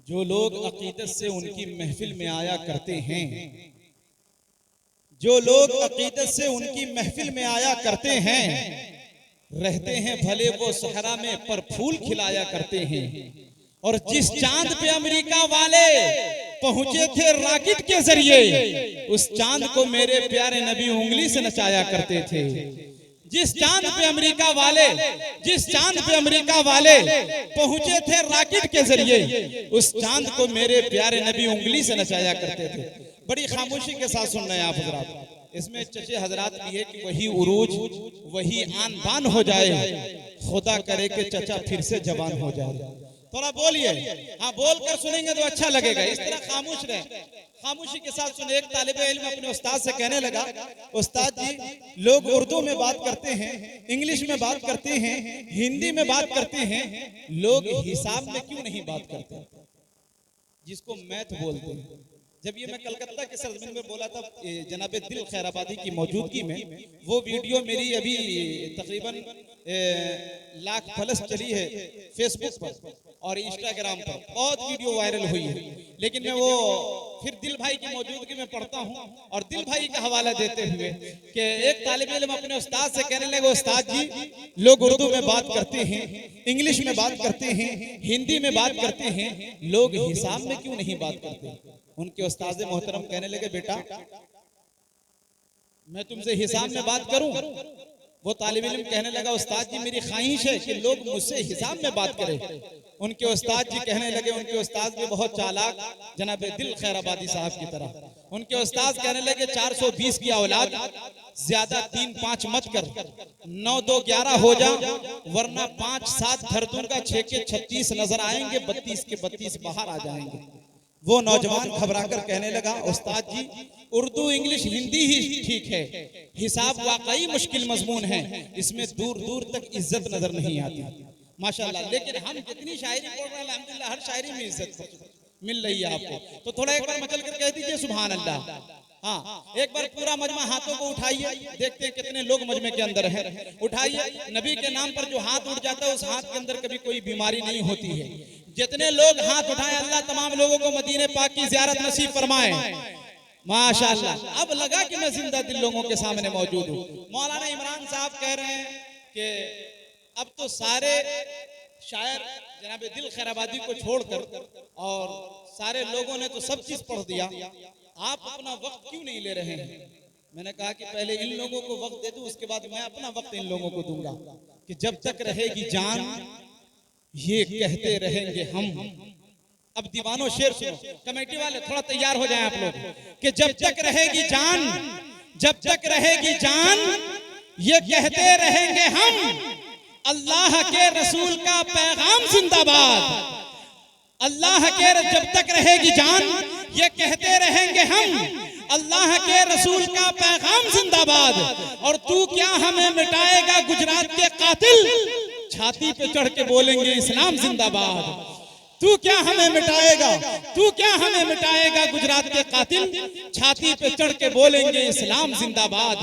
जो लोग अकीदत से उनकी महफिल में आया करते हैं, जो लोग अकीदत से उनकी महफिल में आया करते हैं, रहते हैं भले वो सहरा में पर फूल खिलाया करते हैं। और जिस चांद पे अमेरिका वाले पहुंचे थे रॉकेट के जरिए, उस चांद को मेरे प्यारे नबी उंगली से नचाया करते थे। जिस चांद पे अमेरिका वाले पहुंचे थे रॉकेट के जरिए, उस चांद को मेरे प्यारे नबी उंगली से नचाया करते थे। बड़ी खामोशी के साथ सुन रहे हैं आप हजरात। इसमें चचे हजरात भी है कि वही उरूज वही आन बान हो जाए, खुदा करे कि चचा फिर से जवान हो जाए। थोड़ा बोलिए, हाँ बोल कर सुनेंगे तो अच्छा लगेगा। इस तरह खामोश रहे, खामोशी के साथ सुने। एक तालिबे इल्म अपने उस्ताद से कहने लगा, उस्ताद जी लोग उर्दू में बात करते हैं, इंग्लिश में बात करते हैं, हिंदी में बात करते हैं, लोग हिसाब में क्यों नहीं बात करते, जिसको मैथ बोलते हैं। जब ये मैं कलकत्ता के सरजमीन में बोला था जनाबे दिल खैराबादी की मौजूदगी में, वो वीडियो मेरी अभी तकरीबन लाख प्लस चली है फेसबुक पर और इंस्टाग्राम पर, बहुत वीडियो वायरल हुई है। लेकिन मैं वो फिर दिल भाई की मौजूदगी में पढ़ता हूँ और दिल भाई का हवाला देते हुए कि एक तालिब इल्म अपने उस्ताद से कहने लगे, उस्ताद जी लोग उर्दू में बात करते हैं, इंग्लिश में बात करते हैं, हिंदी में बात करते हैं, लोग हिसाब में क्यों नहीं बात करते। उनके उस्ताद मोहतरम कहने लगे, बेटा मैं तुमसे हिसाब में बात करूं। वो तालिब इल्म कहने लगा, उस्ताद जी मेरी ख्वाहिश है कि लोग मुझसे हिसाब में बात करें। उनके उस्ताद जी कहने लगे, उनके उस्ताद भी बहुत चालाक जनाब दिल खैराबादी साहब की तरह, उनके उस्ताद कहने लगे 420 की औलाद ज्यादा 3-5 मत कर, 9-2 11 हो जा, वरना 5-7 धर दूंगा, 6 के 36 नजर आएंगे, 32 के 32 बाहर आ जाएंगे। वो नौजवान घबराकर कहने लगा, उस्ताद जी उर्दू इंग्लिश हिंदी ही ठीक है, हिसाब वाकई मुश्किल मजमून है, इसमें दूर दूर तक इज्जत नजर नहीं आती माशाल्लाह। लेकिन हम जितनी शायरी पढ़ रहे हैं अल्हम्दुलिल्लाह हर शायरी में इज्जत मिल रही है आपको। तो थोड़ा एक बार मचल कर कह दीजिए सुभान अल्लाह। हाँ एक बार पूरा मजमा हाथों को उठाइए, देखते हैं कितने लोग मजमे के अंदर हैं। उठाइए, नबी के नाम पर जो हाथ उठ जाता है उस हाथ के अंदर कभी कोई बीमारी नहीं होती है। जितने लोग हाथ उठाए, अल्लाह तमाम लोगों को मदीने पाक की ज़ियारत नसीब फरमाए माशाअल्लाह। अब लगा कि मैं जिंदा दिल लोगों के सामने मौजूद हूँ। मौलाना इमरान साहब कह रहे हैं कि अब तो सारे शायर जनाब दिल खैराबादी को छोड़कर और सारे लोगों ने तो सब चीज पढ़ दिया, आप अपना वक्त क्यों नहीं ले रहे हैं। मैंने कहा कि पहले इन लोगों को वक्त दे दूं, उसके बाद मैं अपना वक्त इन लोगों को दूंगा कि जब तक रहेगी जान ये कहते रहेंगे हम। अब दीवानो शेर सुनो, कमेटी वाले थोड़ा तैयार हो जाएं आप लोग कि जब तक रहेगी जान, जब तक रहेगी जान ये कहते रहेंगे हम, अल्लाह के रसूल का पैगाम जिंदाबाद। अल्लाह के जब तक रहेगी जान ये कहते रहेंगे हम, अल्लाह के रसूल का पैगाम जिंदाबाद। और तू क्या हमें मिटाएगा गुजरात के कातिल, छाती पे चढ़ के बोलेंगे इस्लाम जिंदाबाद। तू क्या हमें मिटाएगा, तू क्या हमें मिटाएगा गुजरात के कातिल, छाती पे चढ़ के बोलेंगे इस्लाम जिंदाबाद,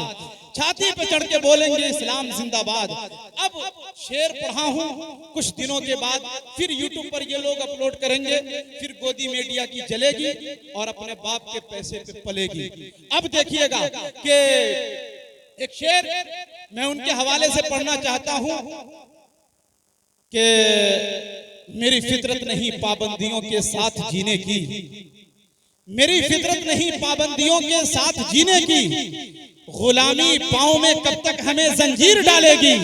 छाती पे चढ़ के बोलेंगे इस्लाम जिंदाबाद। अब शेर पढ़ा हूं, कुछ दिनों के बाद फिर यूट्यूब पर ये लोग अपलोड करेंगे, फिर गोदी मीडिया की जलेगी और अपने बाप के पैसे पे पलेगी। अब देखिएगा कि एक शेर मैं उनके हवाले से पढ़ना चाहता हूं कि मेरी फितरत नहीं पाबंदियों के साथ जीने की, मेरी फितरत नहीं पाबंदियों के साथ जीने की, गुलामी पांव में कब तक हमें जंजीर डालेगी।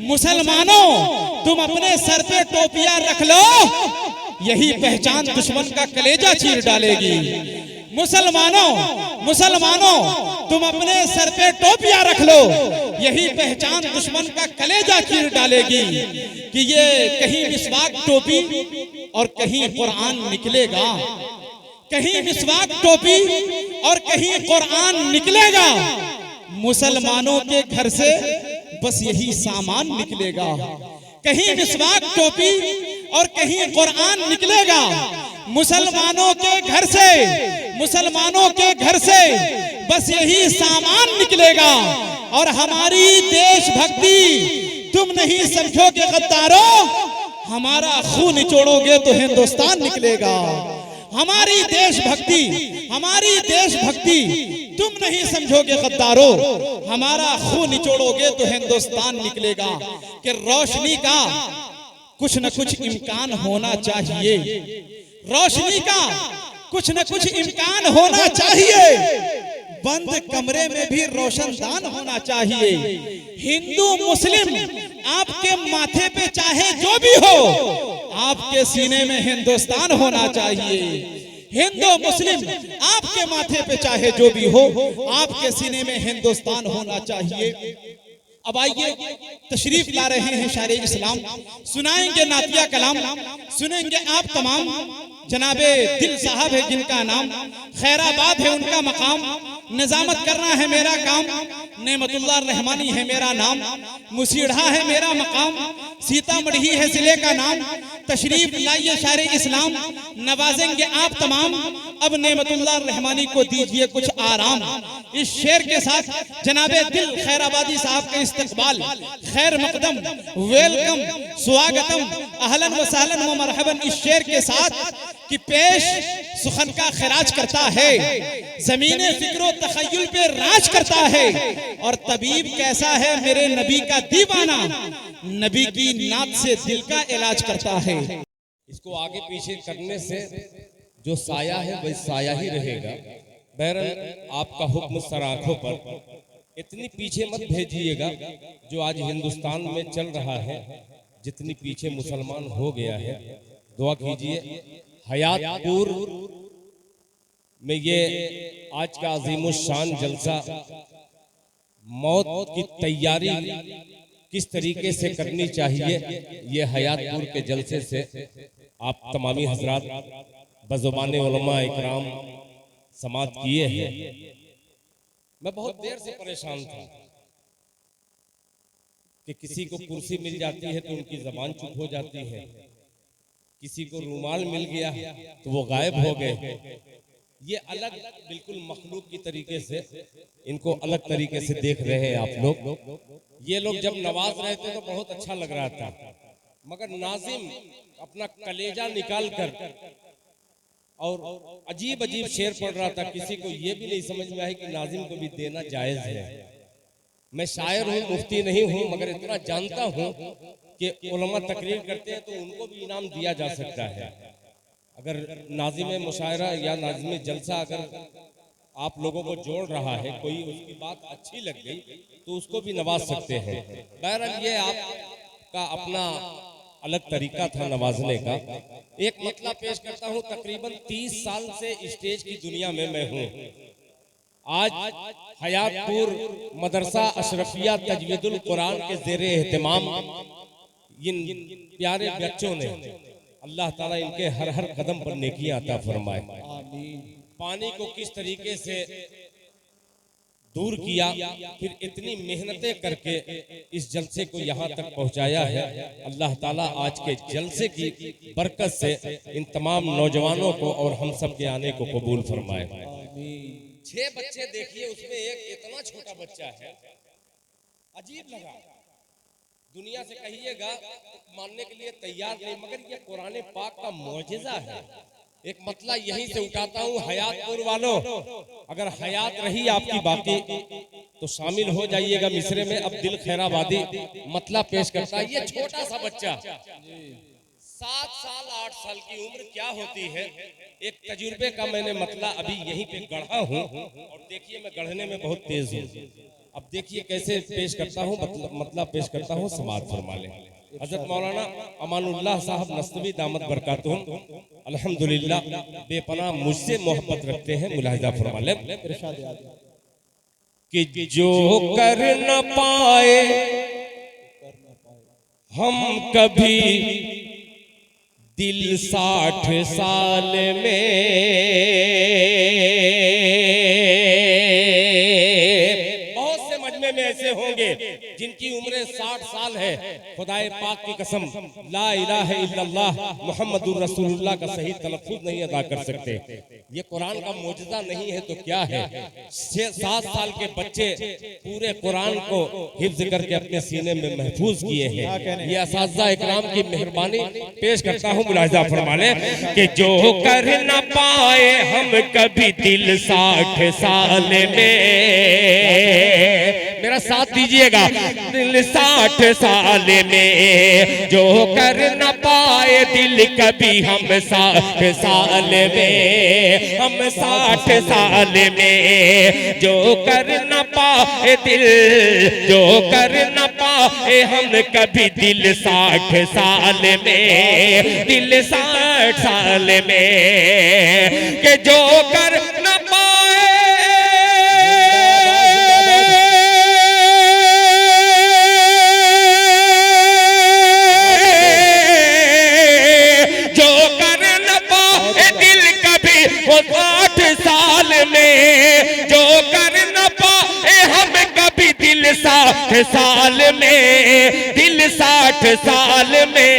मुसलमानों तुम अपने सर पे टोपियां रख लो, यही पहचान दुश्मन का कलेजा चीर डालेगी। मुसलमानों मुसलमानों तुम अपने सर पे टोपियां रख लो, यही पहचान दुश्मन का कलेजा चीर डालेगी। कि ये कहीं मिसवाक टोपी और कहीं कुरान निकलेगा, कहीं मिसवाक टोपी और कहीं कुरान निकलेगा। मुसलमानों के घर से बस यही सामान निकलेगा, कहीं मिसवाक टोपी और कहीं कुरान निकलेगा। मुसलमानों के घर से, मुसलमानों के घर से बस यही सामान निकलेगा। और हमारी देशभक्ति तुम नहीं समझोगे गद्दारों, हमारा खून निचोड़ोगे तो हिंदुस्तान निकलेगा। हमारी देशभक्ति तुम नहीं समझोगे गद्दारों, हमारा खून निचोड़ोगे तो हिंदुस्तान निकलेगा। कि रोशनी का कुछ न कुछ इम्कान होना चाहिए, रोशनी का कुछ न कुछ इम्कान होना चाहिए। बंद कमरे में भी रोशनदान होना चाहिए। हिंदू मुस्लिम आपके माथे पे चाहे जो भी हो, आपके सीने में हिंदुस्तान होना चाहिए। हिंदू मुस्लिम आपके माथे पे चाहे जो भी हो, आपके सीने में हिंदुस्तान होना चाहिए। अब आइए तशरीफ ला रहे हैं शायर इस्लाम, सुनाएंगे नातिया कलाम, सुनेंगे आप तमाम। जनाबे दिल साहब है जिनका नाम, खैराबाद है उनका मकाम, निजामत करना है मेरा काम, नेमतुल्लाह रहमानी है मेरा नाम, मुसीढ़ा है मेरा मकाम, सीतामढ़ी है जिले का नाम। तशरीफ लाइए शायर इस्लाम, नवाजेंगे आप तमाम। अब नेमतुल्लाह रहमानी को दीजिए कुछ आराम। इस शेर के साथ जनाबे दिल खैराबादी साहब का इस्तकबाल, खैर मकदम, वेलकम, स्वागतम, अहलन व सहलन व मरहबन इस शेर के साथ कि पेश सुखन का खिराज करता है, जमीने फिक्रो तखय्युल पे राज करता है। और तबीब कैसा है मेरे नबी का दीवाना, नबी की नात से दिल का इलाज करता है। इसको आगे पीछे करने से जो साया है वही साया ही रहेगा। बहरहाल आपका हुक्म सर आंखों पर, इतनी पीछे मत भेजिएगा जो आज हिंदुस्तान में चल रहा है, जितनी पीछे मुसलमान हो गया है। दुआ कीजिए हयातपुर में ये आज का अजीमुशान जलसा, मौत की तैयारी किस तरीके से करनी चाहिए, ये हयातपुर के जलसे से आप तमामी हजरात बज़ुबाने उलमा इकराम समात किए हैं। मैं बहुत देर से परेशान था कि किसी को कुर्सी मिल जाती है तो उनकी जबान चुप हो जाती है, किसी को रूमाल मिल गया तो वो गायब हो गए। ये अलग बिल्कुल मखलूक की तरीके से इनको अलग तरीके से देख रहे हैं आप लोग। ये लोग जब नवाज रहे थे तो बहुत अच्छा लग रहा था, मगर नाजिम अपना कलेजा निकाल कर और अजीब अजीब शेर पढ़ रहा था। किसी को ये भी नहीं समझ में आया कि नाजिम को भी देना जायज है। मैं शायर हूँ, मुफ्ती नहीं हूँ, मगर इतना जानता हूँ कि उलमा तकरीर करते हैं तो उनको भी इनाम दिया जा सकता है। अगर नाजिम मुशायरा या नाजिम जलसा अगर आप लोगों को जोड़ रहा है, कोई उसकी बात अच्छी लग गई तो उसको भी नवाज सकते हैं। बहरहाल ये आपका अपना अलग तरीका था नवाजने का। एक मतला पेश करता हूँ, तकरीबन 30 साल से स्टेज की दुनिया में मैं हूँ। आज हयातपुर मदरसा अशरफिया तजवीदुल कुरान के ज़ेरे एहतिमाम इन प्यारे बच्चों ने, अल्लाह ताला इनके हर हर कदम पर नेकियां अता फरमाए। पानी को किस तरीके से दूर किया, फिर इतनी मेहनतें करके इस जलसे को यहाँ तक पहुँचाया है। अल्लाह ताला आज के जलसे की बरकत से इन तमाम नौजवानों को और हम सब के आने को कबूल फरमाए। 6 बच्चे देखिए, उसमें एक इतना छोटा बच्चा है, अजीब लगा। दुनिया से कहिएगा मानने के लिए तैयार नहीं, मगर ये कुरान पाक का मौजिज़ा है। एक मतला यहीं से उठाता हूँ, हयातपुर वालों, अगर हयात रही आपकी बाकी तो शामिल हो जाइएगा मिसरे में। अब दिल खैराबादी मतला पेश करता है। ये छोटा सा बच्चा 7 साल 8 साल की उम्र क्या होती है, एक तजुर्बे का मैंने मतला अभी यहीं पे गढ़ा हूँ, और देखिए मैं गढ़ने में बहुत तेज हूँ। अब देखिए कैसे पेश करता हूँ, मतलब पेश करता हूँ, समाअत फरमा लें। हजरत मौलाना अमानुल्लाह साहब नस्तवी दामत बरकातुहुम अल्हम्दुलिल्लाह बेपनाह मुझसे मोहब्बत रखते हैं। मुलाहिजा फरमा लें कि जो कर न पाए हम कभी दिल 60 साल में, ऐसे होंगे जिनकी जिनकी उम्र 60 साल है, खुदाए पाक की कसम ला इलाहा इल्लल्लाह मुहम्मदुर रसूलुल्लाह का सही तलफ्फुज़ नहीं अदा कर सकते। ये कुरान का मोजज़ा नहीं है तो क्या है? 7 साल के बच्चे पूरे कुरान को हिफ्ज करके अपने सीने में महफूज किए हैं। ये असातिज़ा इकराम की मेहरबानी पेश करता हूँ, मुलाहिज़ा फरमा लें कि जो कर न पाए हम कभी दिल 60 साल में, मेरा साथ दीजिएगा, दिल 60 साल में जो कर न पाए दिल कभी हम 60 साल में, हम 60 साल में जो कर न पाए दिल, जो कर न पाए हम कभी दिल 60 साल में, दिल 60 साल में कि जो कर न पाए, जो कर न पाए दिल कभी वो 60 साल में, जो कर न पाए हम कभी दिल 60 साल में, दिल 60 साल में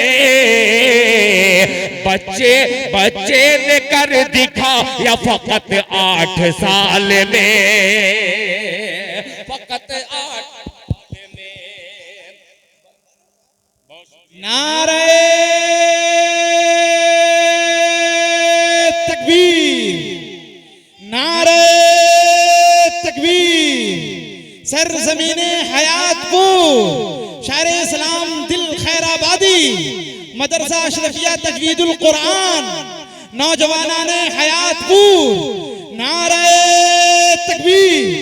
बच्चे बच्चे ने कर दिखा या फकत 8 साल में, फकत 8 साल में। नारे तकबीर, नारे तकबीर। सरज़मीने हयातपुर, शायर इस्लाम दिल खैराबादी, मदरसा अशरफिया तजवीदुल कुरान, नौजवानाने हयातपुर, नारे तकबीर।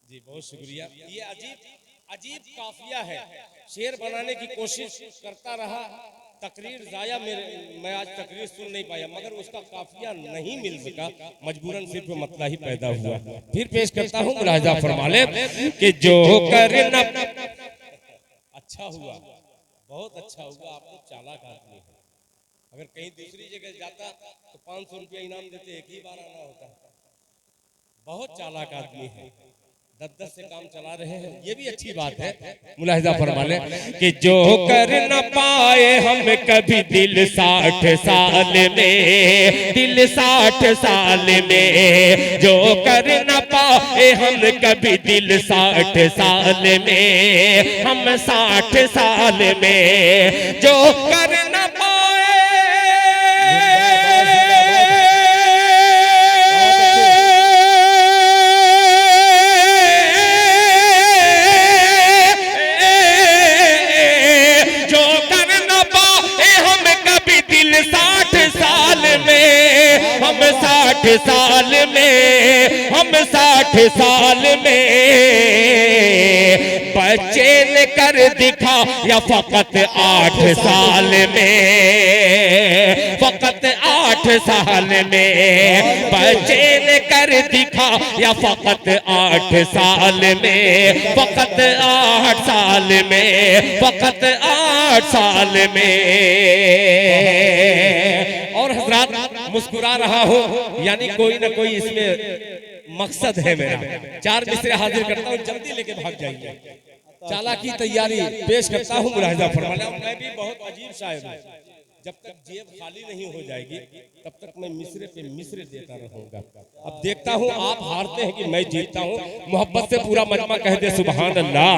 जी बहुत शुक्रिया। ये अजीब काफिया है, शेर बनाने की कोशिश करता रहा, तकरीर जाया मैं आज तकरीर सुन नहीं पाया, मगर उसका काफिया नहीं मिल सका, मजबूरन सिर्फ मतला ही पैदा हुआ। फिर पेश करता हूँ, मुलाहिज़ा फरमा ले कि जो कर न, अच्छा हुआ, बहुत अच्छा हुआ, आप लोग चालाक आदमी हैं। अगर कहीं दूसरी जगह जाता तो 500 रुपया इनाम देते, एक ही बार आना होता। बहुत चालाक आदमी है, 10-10 से काम चला रहे हैं, ये भी अच्छी बात है। मुलाहिज़ा फरमा ले कि जो कर न पाए हम कभी दिल 60 साल में, दिल 60 साल में जो कर न पाए हम कभी दिल 60 साल में, हम 60 साल में जो कर न पाए, हम 60 साल में, हम 60 साल में बच्चे ने कर दिखा या फकत 8 साल में, फकत 8 साल में बच्चे ने कर दिखा या फकत 8 साल में, फकत 8 साल में, फकत 8 साल में। और हजरात मुस्कुरा रहा हूं, यानी कोई ना कोई इसमें मकसद है मेरा। 4 मिसरे हाजिर करता हूं, जल्दी लेके भाग जाइए। चालाकी तैयारी पेश करता हूं, मुलाहिज़ा फरमाना। मैं भी बहुत अजीब शायर हूं, जब तक जेब खाली नहीं हो जाएगी तब तक मैं मिसरे पे मिसरे देता रहूंगा। अब देखता हूं आप हारते हैं कि मैं जीतता हूं। मोहब्बत से पूरा मजमा कह दे सुभान अल्लाह।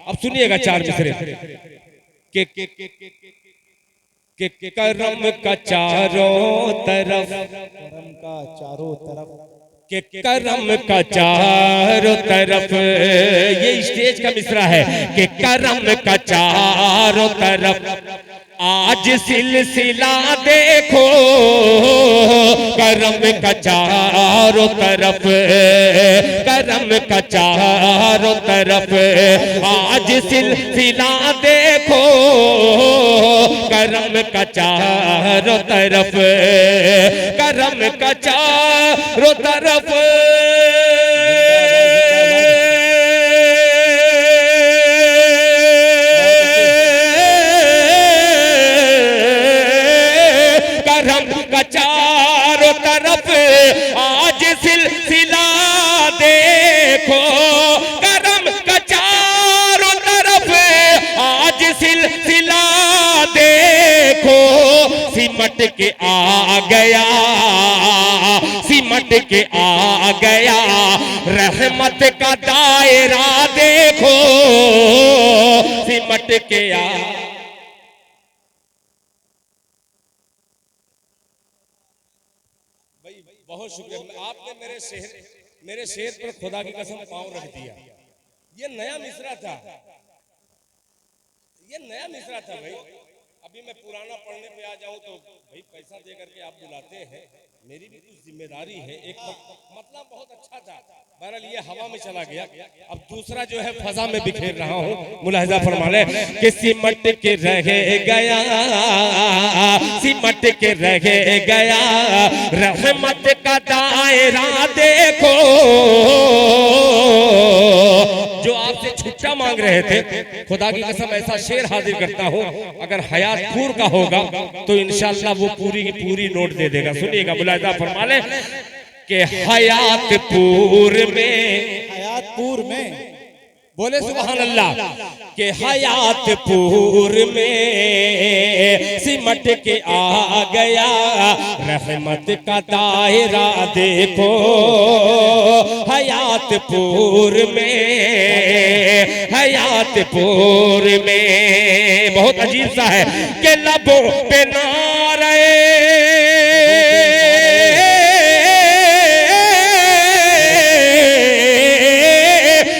अब सुनिएगा 4 मिसरे के करम का चारों तरफ, करम का चारों तरफ, के करम का चारों तरफ, ये स्टेज का मिसरा है कि करम का चारों तरफ आज सिलसिला देखो, करम का चारों तरफ, करम का चारों तरफ आज सिलसिला देखो, करम का चारों तरफ, करम का चारों तरफ। चारों तरफ आज के आ गया, सिमट के आ गया, रहमत का दायरा देखो सिमट के आ। भाई बहुत शुक्रिया, आपने मेरे शेर पर खुदा की कसम पांव रख दिया। ये नया मिसरा था, ये नया मिसरा था भाई। अभी मैं पुराना पढ़ने पे आ जाऊं तो भाई पैसा दे करके आप बुलाते हैं, मेरी भी कुछ जिम्मेदारी है। एक मतलब बहुत अच्छा था, बहरहाल ये हवा में चला गया। अब दूसरा जो है फजा में बिखेर रहा हूँ, मुलाहिजा फरमा ले कि सिमट के रह गया, सिमट के रह गया, रहमत का दायरा देखो। जो आपसे छुट्टा मांग रहे थे, खुदा की कसम ऐसा शेर हाजिर करता हूँ, अगर हयातपुर का होगा तो इंशाअल्लाह वो पूरी की पूरी नोट दे देगा। सुनिएगा, मुलाहिजा फरमा ले कि हयातपुर में बोले सुभान अल्लाह, के हयातपुर में सिमट के आ गया, रहमत का दायरा देखो हयातपुर में, हयातपुर में। बहुत अजीब सा है कि लबों पे नारे,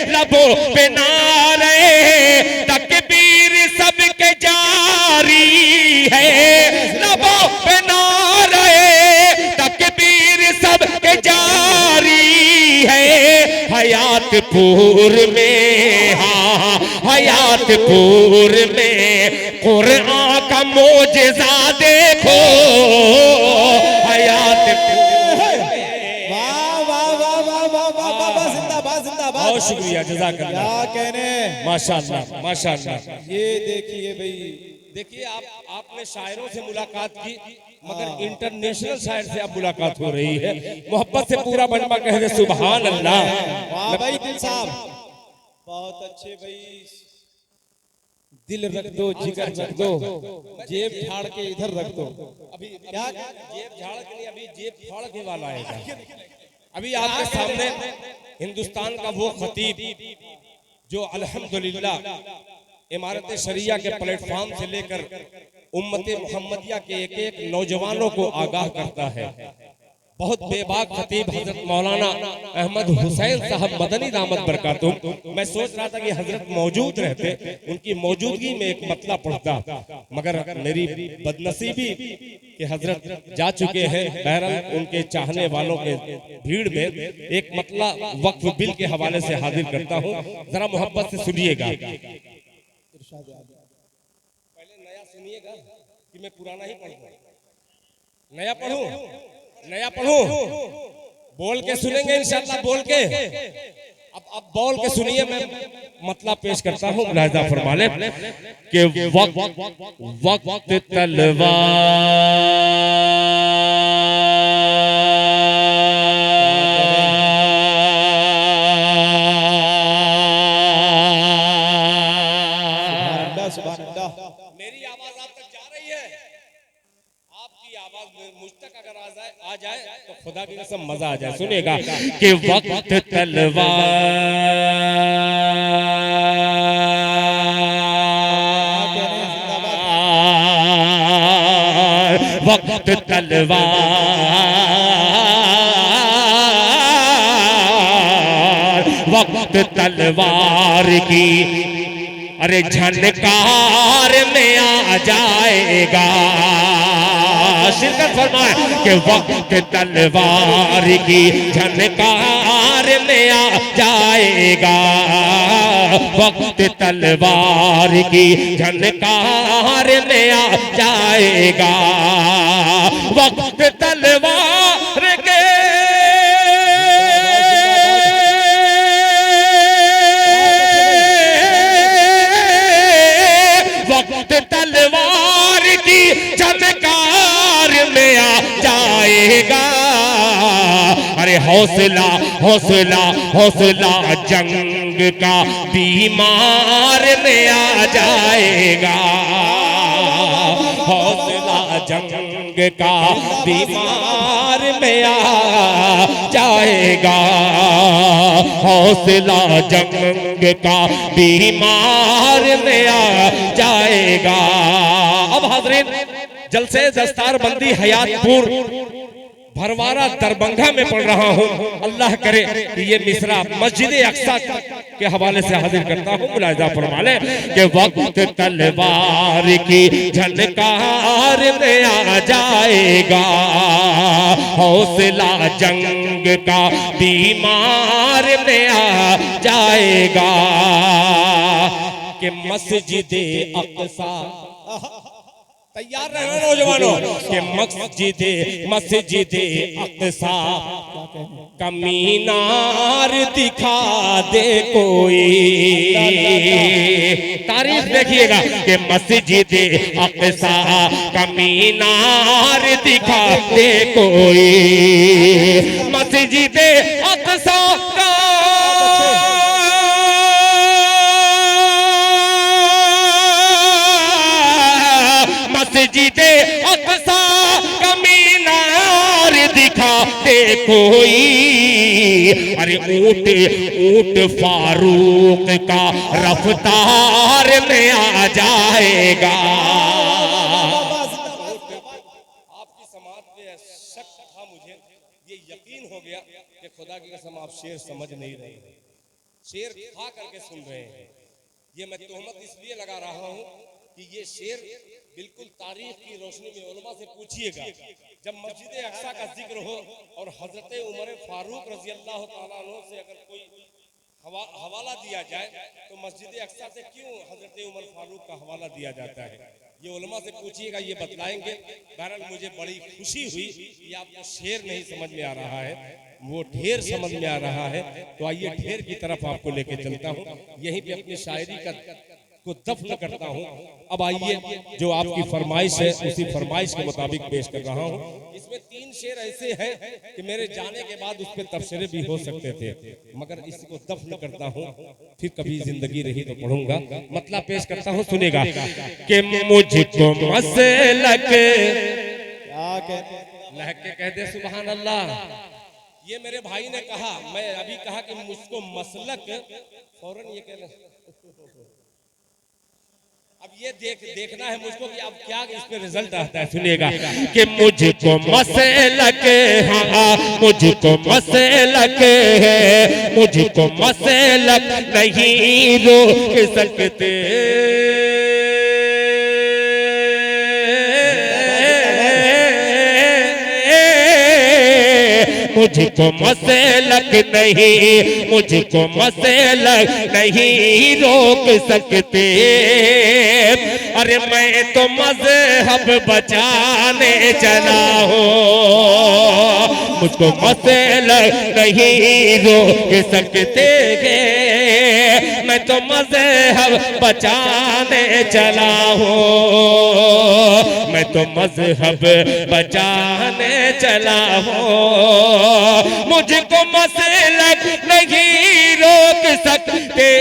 लबों पे नारे तकबीर सबके जारी है, लबों पे नारे तकबीर सबके जारी है, हयातपुर में, हाँ हयातपुर में कुरान का मोजज़ा देखो हयातपुर। बहुत शुक्रिया, जज़ाकल्लाह। क्या कहने, माशाअल्लाह माशाअल्लाह। ये देखिए भाई, देखिए आपने शायरों से मुलाकात की, मगर इंटरनेशनल शायर से अब मुलाकात हो रही है। मोहब्बत से पूरा बनवा कह दे सुभान अल्लाह। वाह भाई दिल साहब, बहुत अच्छे भाई। दिल रख दो, जिगर रख दो, जेब झाड़ के इधर रख दो। अभी क्या जेब झाड़ के नहीं, अभी जेब फाड़ के वाला आएगा। अभी आपके सामने हिंदुस्तान का वो खतीब जो अल्हम्दुलिल्लाह इमारत शरिया के प्लेटफॉर्म से लेकर उम्मत मोहम्मदिया के एक एक नौजवानों को आगाह करता है। बहुत बेबाक खतीब हजरत मौलाना अहमद हुसैन साहब मदनी दामत बरकातुहू। मैं सोच रहा था कि हजरत मौजूद रहते, उनकी मौजूदगी में एक मतला पढ़ता, मगर मेरी बदनसीबी कि हजरत जा चुके हैं। बहरहाल उनके चाहने वालों के भीड़ में एक मतला वक्फ बिल के हवाले से हाजिर करता हूँ, जरा मोहब्बत से सुनिएगा। पहले नया सुनिएगा कि मैं पुराना ही पढ़ूं, नया पढ़ूं, नया पढ़ूं, बोल के सुनेंगे इंशाअल्लाह, बोल के। अब बोल के सुनिए, मैं मतलब पेश करता हूँ, मुलाहिजा फरमा ले कि वक्त तलवार मेरी आवाज आप तक जा रही है, आपकी आवाज मुझ तक अगर आ जाए तो खुदा की कसम मजा आ जाए। सुनेगा कि वक्त तलवार, वक्त तलवार, वक्त तलवार की अरे झनकार में आ जाएगा। शिरकत फरमाए कि वक्त तलवार की झनकार में आ जाएगा, वक्त तलवार की झनकार में आ जाएगा, वक्त तलवार के तलवार की झनकार में आ जाएगा। अरे हौसला हौसला हौसला जंग का बीमार में आ जाएगा, हौसला जंग का बीमार में आ जाएगा, हौसला जंग का बीमार में आ जाएगा। अब हाज़रीन, जलसे दस्तारबंदी हयातपुर भरवारा दरभंगा में पढ़ रहा हूँ। अल्लाह करे कि ये मिसरा मस्जिद अक्सा के हवाले से हाजिर करता हूँ। मुलाहिजा फरमा ले कि वक्त तलवार की झनकार में आ जाएगा, हौसला जंग का बीमार में आ जाएगा, कि मस्जिद अक्सा, तैयार रहना नौजवानों, कि मस्जिद अक्सा का मीनार दिखा दे कोई। तारीख देखिएगा कि मस्जिद अक्सा का मीनार दिखा दे कोई, मस्जिद अक्सा का मस्जिद अक्सा का मीनार दिखा दे कोई। अरे ऊंट फारूक का रफ्तार में आ जाएगा। आपकी समाज पे शक था मुझे, ये यकीन हो गया कि खुदा की कसम आप शेर समझ नहीं रहे हैं, शेर खा करके सुन रहे हैं। ये मैं तोहमत इसलिए लगा रहा हूँ कि ये शेर बिल्कुल तारीख की रोशनी में, उलमा से पूछिएगा, जब मस्जिद अक्सा का जिक्र हो और हजरत उमर फारूक रजी अल्लाह तआला अन्हु से अगर कोई हवाला दिया जाए तो मस्जिद अक्सा से क्यों हजरत उमर फारूक का हवाला दिया जाता है, ये उलमा से पूछिएगा, ये बतलाएंगे। बहरहाल मुझे बड़ी खुशी हुई कि आपको शेर नहीं समझ में आ रहा है, वो ढेर समझ में आ रहा है। तो आइए ढेर की तरफ आपको लेके चलता हूँ, यहीं पे अपनी शायरी को दफन करता हूँ। अब आइए, जो आपकी फरमाइश है उसी फरमाइश के मुताबिक पेश कर रहा हूँ। इसमें 3 शेर ऐसे हैं कि मेरे जाने के बाद उस पर तबसरे भी हो सकते थे, मगर इसको दफन करता हूँ, फिर कभी जिंदगी रही तो पढ़ूंगा। मतलब पेश करता हूँ, सुनेगा कि मुझको मसलक लहक के कह दे सुभान अल्लाह। ये मेरे भाई ने कहा, मैं अभी कहा कि मुझको मसलक, फौरन ये कहना, अब ये देखना है मुझको कि अब क्या इस पे रिजल्ट आता है। सुनिएगा कि मुझको मसलक, हाँ मुझको मसलक है, मुझको मसलक नहीं रोक सकते, मुझको मसलक नहीं, मुझको मसलक नहीं रोक सकते। अरे मैं तो मजहब बचाने चला हूँ, मुझको मसलक नहीं रोक सकते, मैं तो मजहब बचाने चला हूँ, मैं तो मजहब बचाने चला हूँ, मुझको मसलक नहीं रोक सकते।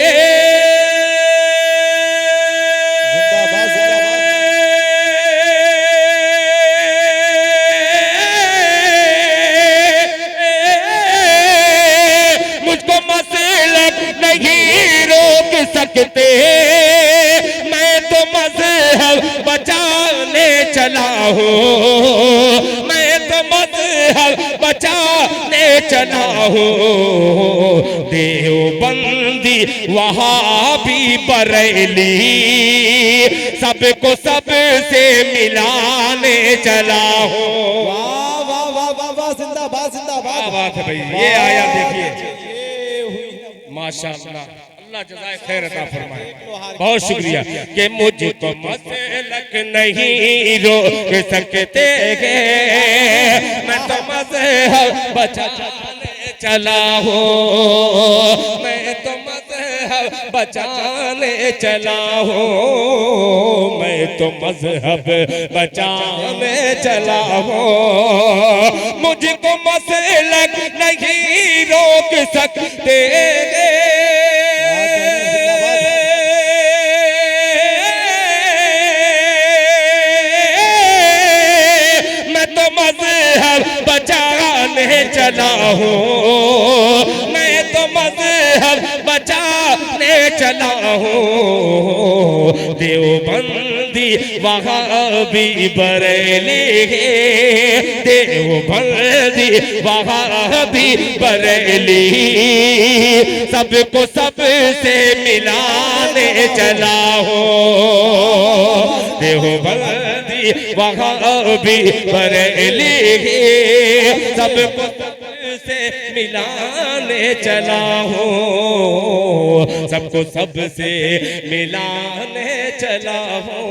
मुझको मसलक नहीं रोक सकते, मैं तो मजहब बचाने चला हूँ, मैं तो मजहब बचाने चला हूँ। देवबंदी वहाबी बरेली सबको सबसे मिलाने चला हूँ। वाह वाह वाह वाह वाह, जिंदाबाद जिंदाबाद। क्या बात है भाई, ये आया देखिए, माशाअल्लाह, अल्लाह जज़ाए खैर अता फरमाए। बहुत शुक्रिया कि मुझको मसलक नहीं रोक सकते, मैं तो मजहब बचाने चला हूँ, मैं तो मजहब बचाने चला हूँ, मैं तो मजहब बचाने चला हूँ, मुझको मसलक नहीं रोक सकते, चला हूँ, मैं तो मजहब बचाने चला हूँ। देवबंदी वहाबी बरेली, देवबंदी वहाबी बरेली, सबको सबसे मिलाने चला हूँ। देवबंदी वहाबी बरेली, सबको सबसे मिलाने चला हूँ, सबको सबसे मिलाने चला हूँ।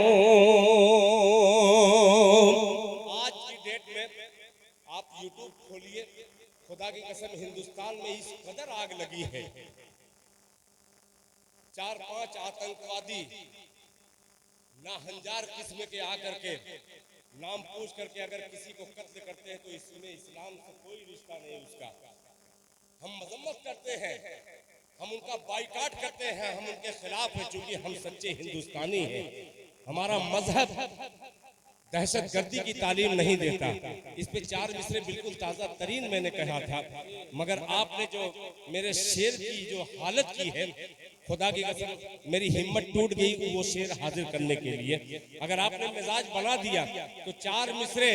आज की डेट में आप YouTube खोलिए, खुदा की कसम हिंदुस्तान में इस कदर आग लगी है, 4-5 आतंकवादी नाहंजार किस्म के आकर के नाम पूछ करके अगर किसी को कत्ल करते हैं तो इसमें इस्लाम से कोई रिश्ता नहीं उसका। हम मजम्मत करते हैं, हम उनका बाइकाट करते हैं, हम उनके खिलाफ हैं, क्योंकि हम सच्चे हिंदुस्तानी हैं। हमारा मजहब दहशतगर्दी की तालीम नहीं देता। इस पे 4 मिसरे बिल्कुल ताज़ा तरीन मैंने कहा था, मगर आपने जो मेरे शेर की जो हालत की है, खुदा की कसम मेरी हिम्मत टूट गई वो शेर हाजिर करने के लिए। अगर आपने मिजाज बना दिया तो 4 मिसरे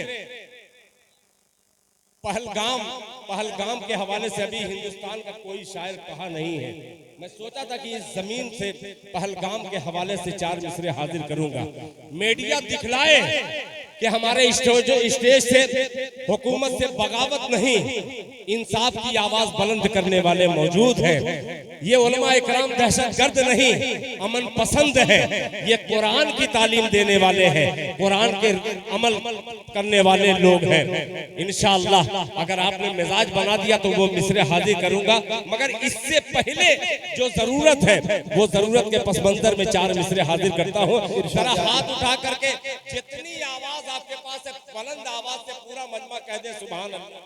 पहलगाम के हवाले से अभी हिंदुस्तान का कोई शायर कहा नहीं है। मैं सोचा था कि इस जमीन से पहलगाम के हवाले से 4 मिसरे हाजिर करूंगा। मीडिया दिखलाए कि हमारे स्टेज से हुकूमत से बगावत नहीं, इंसाफ की आवाज बुलंद करने वाले मौजूद हैं। ये उलमा इकराम दहशतगर्द नहीं, अमन पसंद है। ये कुरान की तालीम देने वाले हैं, कुरान के अमल करने वाले लोग हैं। इंशाअल्लाह अगर आपने मिजाज बना दिया तो वो मिसरे हाजिर करूंगा, मगर इससे पहले जो जरूरत है वो जरूरत के पस मंजर में 4 मिसरे हाजिर करता हूँ। जरा हाथ उठा करके जितनी आवाज आपके पास है बुलंद आवाज से पूरा मजमा कह दे सुभान अल्लाह।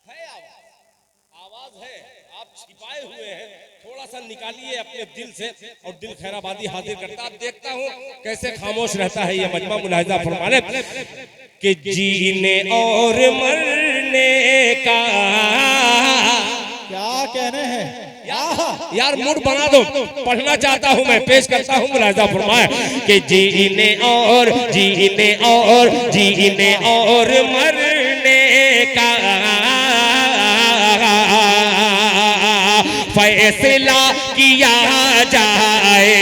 है आवाज है, आप छिपाए हुए हैं, थोड़ा सा निकालिए अपने दिल से और दिल खैराबादी हाजिर करता। आप देखता हूँ कैसे खामोश रहता है ये मजमा। मुलाहिजा फरमाने कि जीने और मरने का क्या कहने हैं यार मूड बना दो, पढ़ना चाहता हूँ मैं, पेश करता हूँ। मुलाहिजा फरमाए कि जीने और मरने का फैसला किया जाए।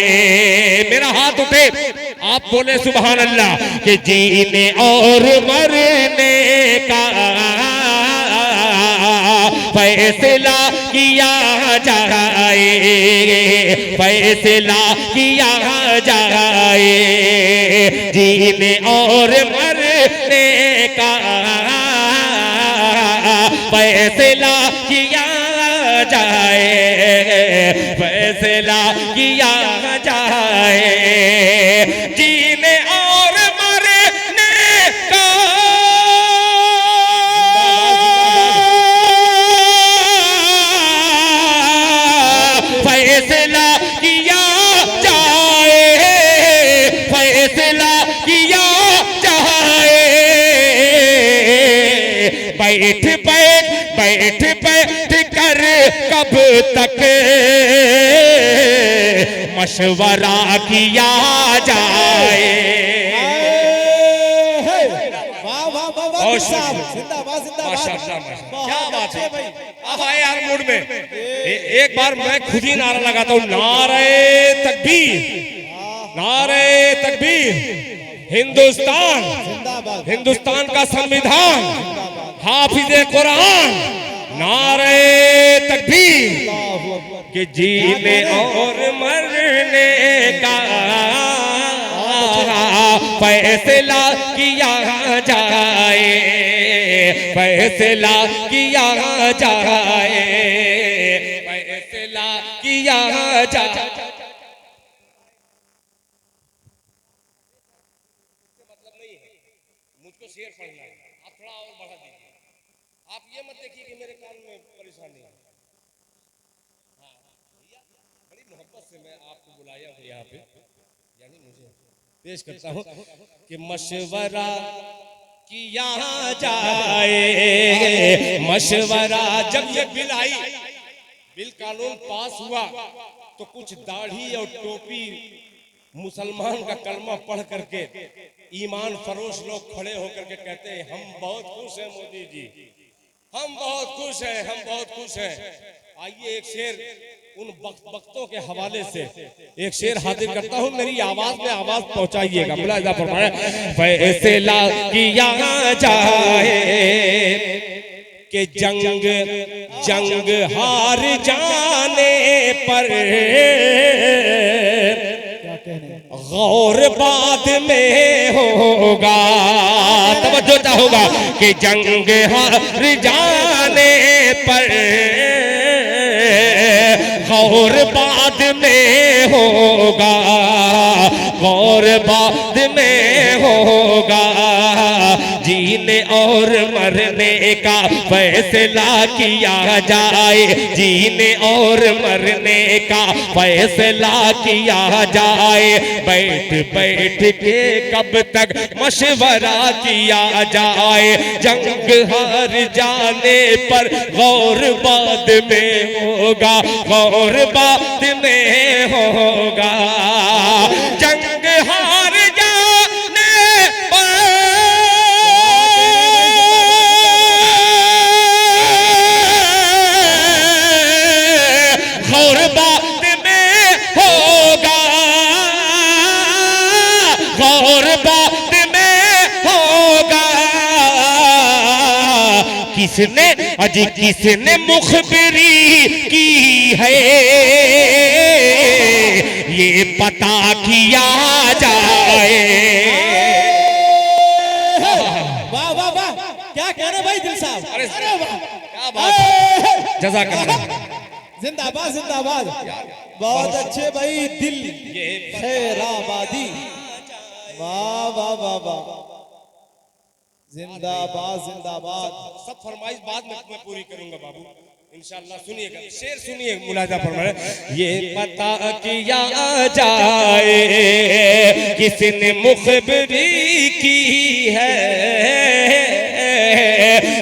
मेरा हाथ उठे, आप बोले सुभान अल्लाह कि जीने और मरने का फैसला किया जाए, फैसला किया जाए। जीने और मरने का फैसला किया जाए, फैसला किया जाए। जीने और मरने का फैसला किया जाए, फैसला किया जाए। बैठ कर कब तक मशवरा किया जाए। क्या बात है भाई, अब आए यार मूड में। एक बार मैं खुद ही नारा लगाता हूँ, नारे तकबीर, नारे तकबीर। हिंदुस्तान का संविधान, हाफिज़े कुरान, नारे तकबीर। कि जीने और मरने का फैसला किया जाए, फैसला किया जाए, फैसला किया जाए। मतलब नहीं है, मुझको शेर पढ़ना है, आप थोड़ा और बढ़ा दीजिए। आप ये मत देखिए कि मेरे कान में परेशानी है। हाँ भैया, बड़ी मोहब्बत से मैं आपको बुलाया हूँ यहाँ पे, यानी मुझे पेश करता हूँ कि मशवरा किया जाए मशवरा। जब ये बिल आई, बिल कानून पास हुआ, तो कुछ दाढ़ी और टोपी मुसलमान का कलमा पढ़ करके ईमान फरोश लोग खड़े होकर के कहते हैं हम बहुत खुश हैं मोदी जी, हम बहुत खुश हैं, हम बहुत खुश हैं। आइए एक शेर उन वक्तों के हवाले से एक शेर हाजिर करता हूँ, मेरी आवाज में आवाज पहुंचाइएगा। मुलाहिजा फरमाया, फैसला किया जाए कि जंग हार जाने पर गौर बाद में होगा। तवज्जो चाहूंगा कि जंग हार जाने पर गौर बाद में होगा, गौर बाद में होगा। जीने और मरने का फैसला किया जाए, जीने और मरने का फैसला किया जाए। बैठ बैठ के कब तक मशवरा किया जाए। जंग हार जाने पर गौर बाद में होगा, गौर बाद में होगा। जंग हार जाने पर गौर बाद में होगा, गौर बाद में होगा। किसने अजी किसने मुखबिरी की है ये पता किया जाए। वाह वाह वाह, क्या कह रहे भाई दिल साहब। अरे क्या बात है, जज़ाकल्लाह। जिंदाबाद जिंदाबाद, बहुत अच्छे भाई, दिल खैराबादी। वाह वाह वाह वाह, जिंदाबाद जिंदाबाद। सब फरमाइश बाद में मैं पूरी करूंगा बाबू इंशाअल्लाह। सुनिएगा शेर, सुनिए मुलाजा फरमाए। ये पता किया जाए किसने मुखबिरी की है,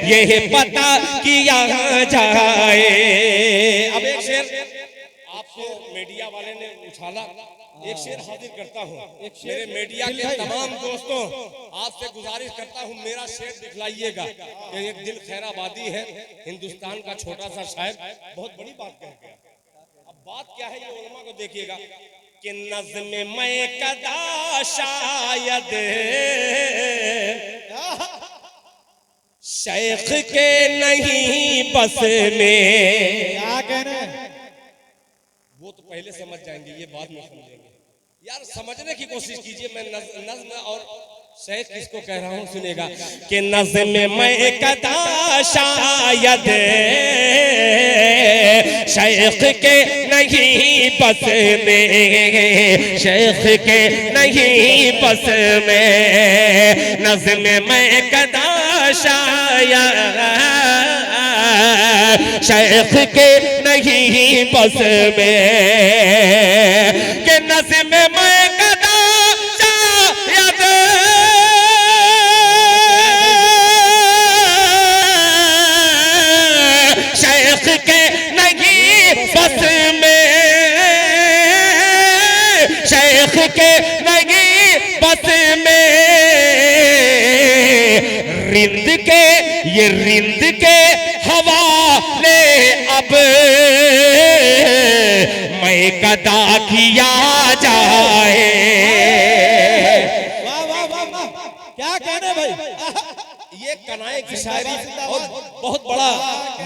ये पता किया जाए। अब एक शेर आपको मीडिया वाले ने उछाला, एक शेर हाजिर करता हूँ। मेरे मीडिया के तमाम दोस्तों आपसे गुजारिश करता हूँ, मेरा शेर दिखलाइएगा। एक दिल खैराबादी है, हिंदुस्तान का छोटा सा शायर, बहुत बड़ी बात कह गया। अब बात क्या है ये उलमा को देखिएगा कि नज़्म मैं कदा शायद शेख के नहीं बस में। क्या कह रहे हैं, वो तो पहले समझ जाएंगे, ये बाद में समझेंगे। यार समझने की कोशिश कीजिए, मैं नज़्म और शेख किसको कह रहा हूँ सुनेगा कि नज़्म मैं कदा शायद शेख के नहीं बस में, शेख के नहीं बस में। नज़्म मैं कदा शायद शेख के नहीं बस में, कि नज़्म मैं कदा शायद शेख के नहीं बस में, शेख के नहीं बस में। रिंद के ये रिंद के हवाले अब मैं कदा किया जाए। वाह वाह वाह वाह, क्या कह रहे भाई। ये कनाए की शायरी और बहुत बड़ा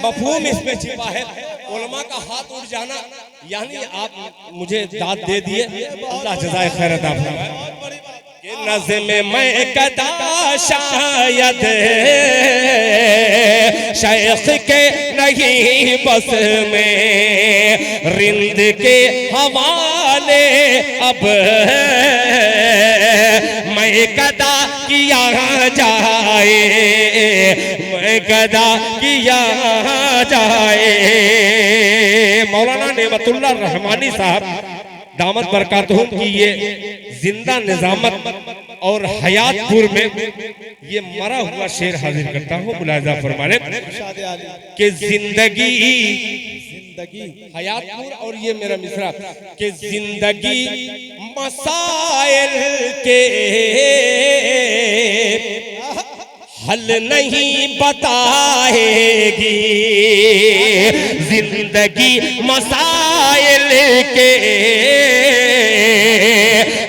मफहूम इसमें छिपा है। उलमा का हाथ उठ जाना, यानी आप मुझे दाद दे दिए, अल्लाह जज़ाए खैर अता फरमाए। कि नज़्म मैं कदा शायद शेख के नहीं बस में, रिंद के हवाले अब मैं कदा किया जाए, मैं कदा किया जाए। मौलाना नेमतुल्लाह रहमानी साहब दामत बरकातहुम की ये जिंदा निजामत और हयातपुर में ये मरा हुआ शेर हाजिर करता हूँ। मुलाहिजा फरमाने कि जिंदगी हयातपुर और ये मेरा मिसरा कि जिंदगी मसाइल के हल नहीं बताएगी, जिंदगी मसाइल के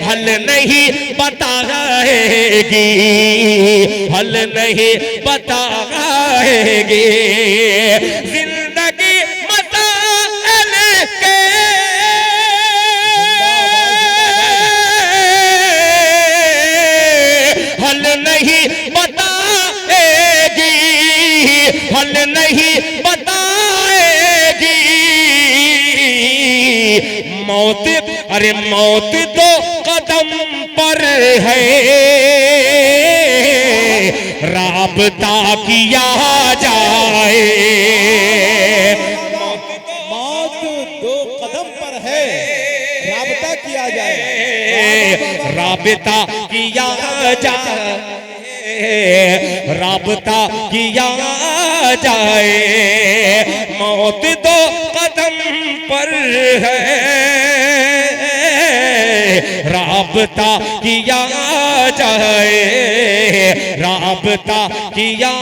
हल नहीं बताएगी, हल नहीं बताएगी, जिंदगी मसाइल के हल नहीं बताएगी, हल नहीं बताएगी। मौत अरे मौत दो कदम पर है, राबता किया जाए, मौत दो कदम पर है, राबता किया जाए, राबता किया जाए, राबता किया जाए। मौत दो कदम पर है, राबता किया जाए, राबता किया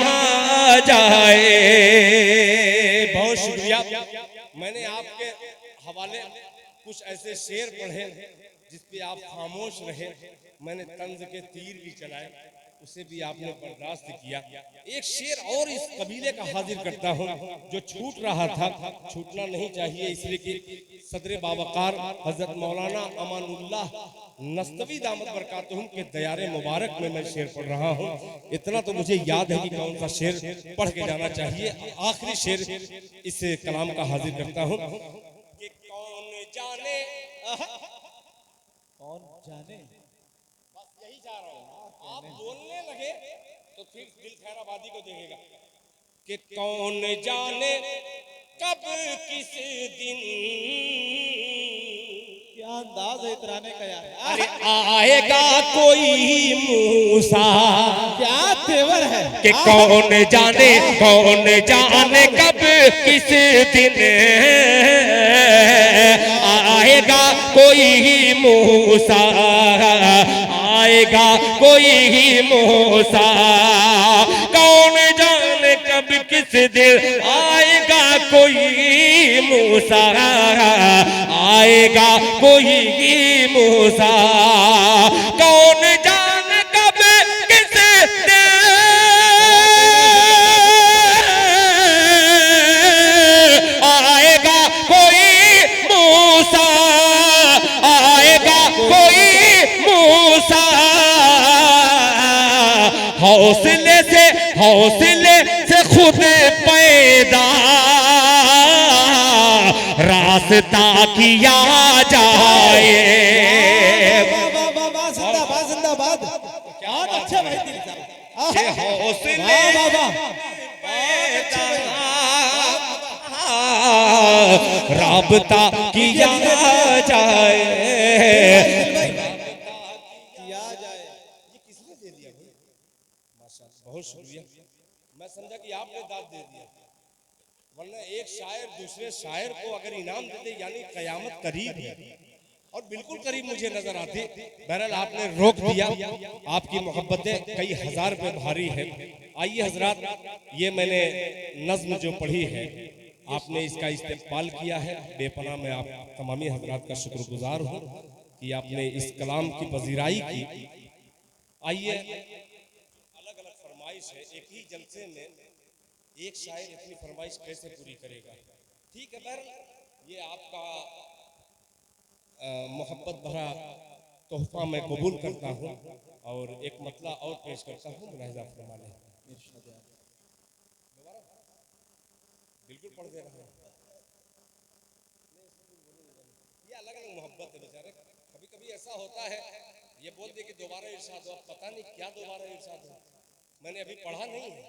जाए। बहुत शुक्रिया। मैंने आपके हवाले कुछ ऐसे शेर पढ़े जिस पे आप खामोश रहे, मैंने तंज के तीर भी चलाए, उसे भी आपने बर्दाश्त किया। एक शेर और इस कबीले का हाजिर करता हूँ जो छूट रहा था, छूटना नहीं चाहिए, इसलिए कि सदर बावकार हजरत मौलाना अमानुल्लाह नस्तवी दामत बरकातहुम के दयारे मुबारक में मैं शेर पढ़ रहा हूँ। इतना तो मुझे याद है कि कौन सा शेर पढ़ के जाना चाहिए। आखिरी शेर इस कलाम का हाजिर करता हूँ कि कौन जाने, कौन जाने, बस यही जा रहा हूँ, आप बोलने लगे तो फिर दिल खैराबादी को देखेगा कि कौन जाने कब किस दिन, क्या अंदाज है इतराने का यार, अरे आएगा कोई मूसा, क्या तेवर है कि कौन जाने कब किस दिन आएगा कोई मूसा, आएगा कोई मूसा। कौन जाने कब किस दिन आएगा कोई मूसा, आएगा कोई मूसा। कौन जाने कब किस दिन आएगा कोई मूसा, आएगा कोई मूसा। हौसले से खुद पैदा रास्ता किया जाए। जिंदाबाद जिंदाबाद, क्या अच्छा भाई दिल साहब, हौसले राबता किया जाए, किया जाए। ये किसने दे दिया भाई? माशाअल्लाह, बहुत शुक्रिया। मैं समझा कि आपने दाद दे दिया, वरना एक शायर दूसरे शायर को अगर इनाम दे दे यानी कयामत करीब है, और बिल्कुल करीब मुझे नजर आती। बहरहाल आपने रोक दिया, आपकी मोहब्बतें कई हजार पे भारी है। आइए हजरात, ये मैंने नज्म जो पढ़ी है आपने इसका इस्तेमाल किया है, बेपनाह मैं आप तमामी हजरात का शुक्रगुजार हूँ कि आपने इस कलाम की पजीराई की। आइए, अलग अलग फरमाइश है, एक ही जलसे में एक शायर अपनी फरमाइश कैसे पूरी करेगा? ठीक है, बहरहाल ये आपका मोहब्बत भरा तोहफा मैं कबूल करता हूँ और एक मतला और पेश करता हूँ। मुलाहिजा फरमाने, बिल्कुल पढ़ दे रहा हूँ। ये अलग अलग मोहब्बत है बेचारे। कभी कभी ऐसा होता है ये बोल दे कि दोबारा इरशाद हो, पता नहीं क्या दोबारा इरशाद हो, मैंने अभी पढ़ा नहीं है।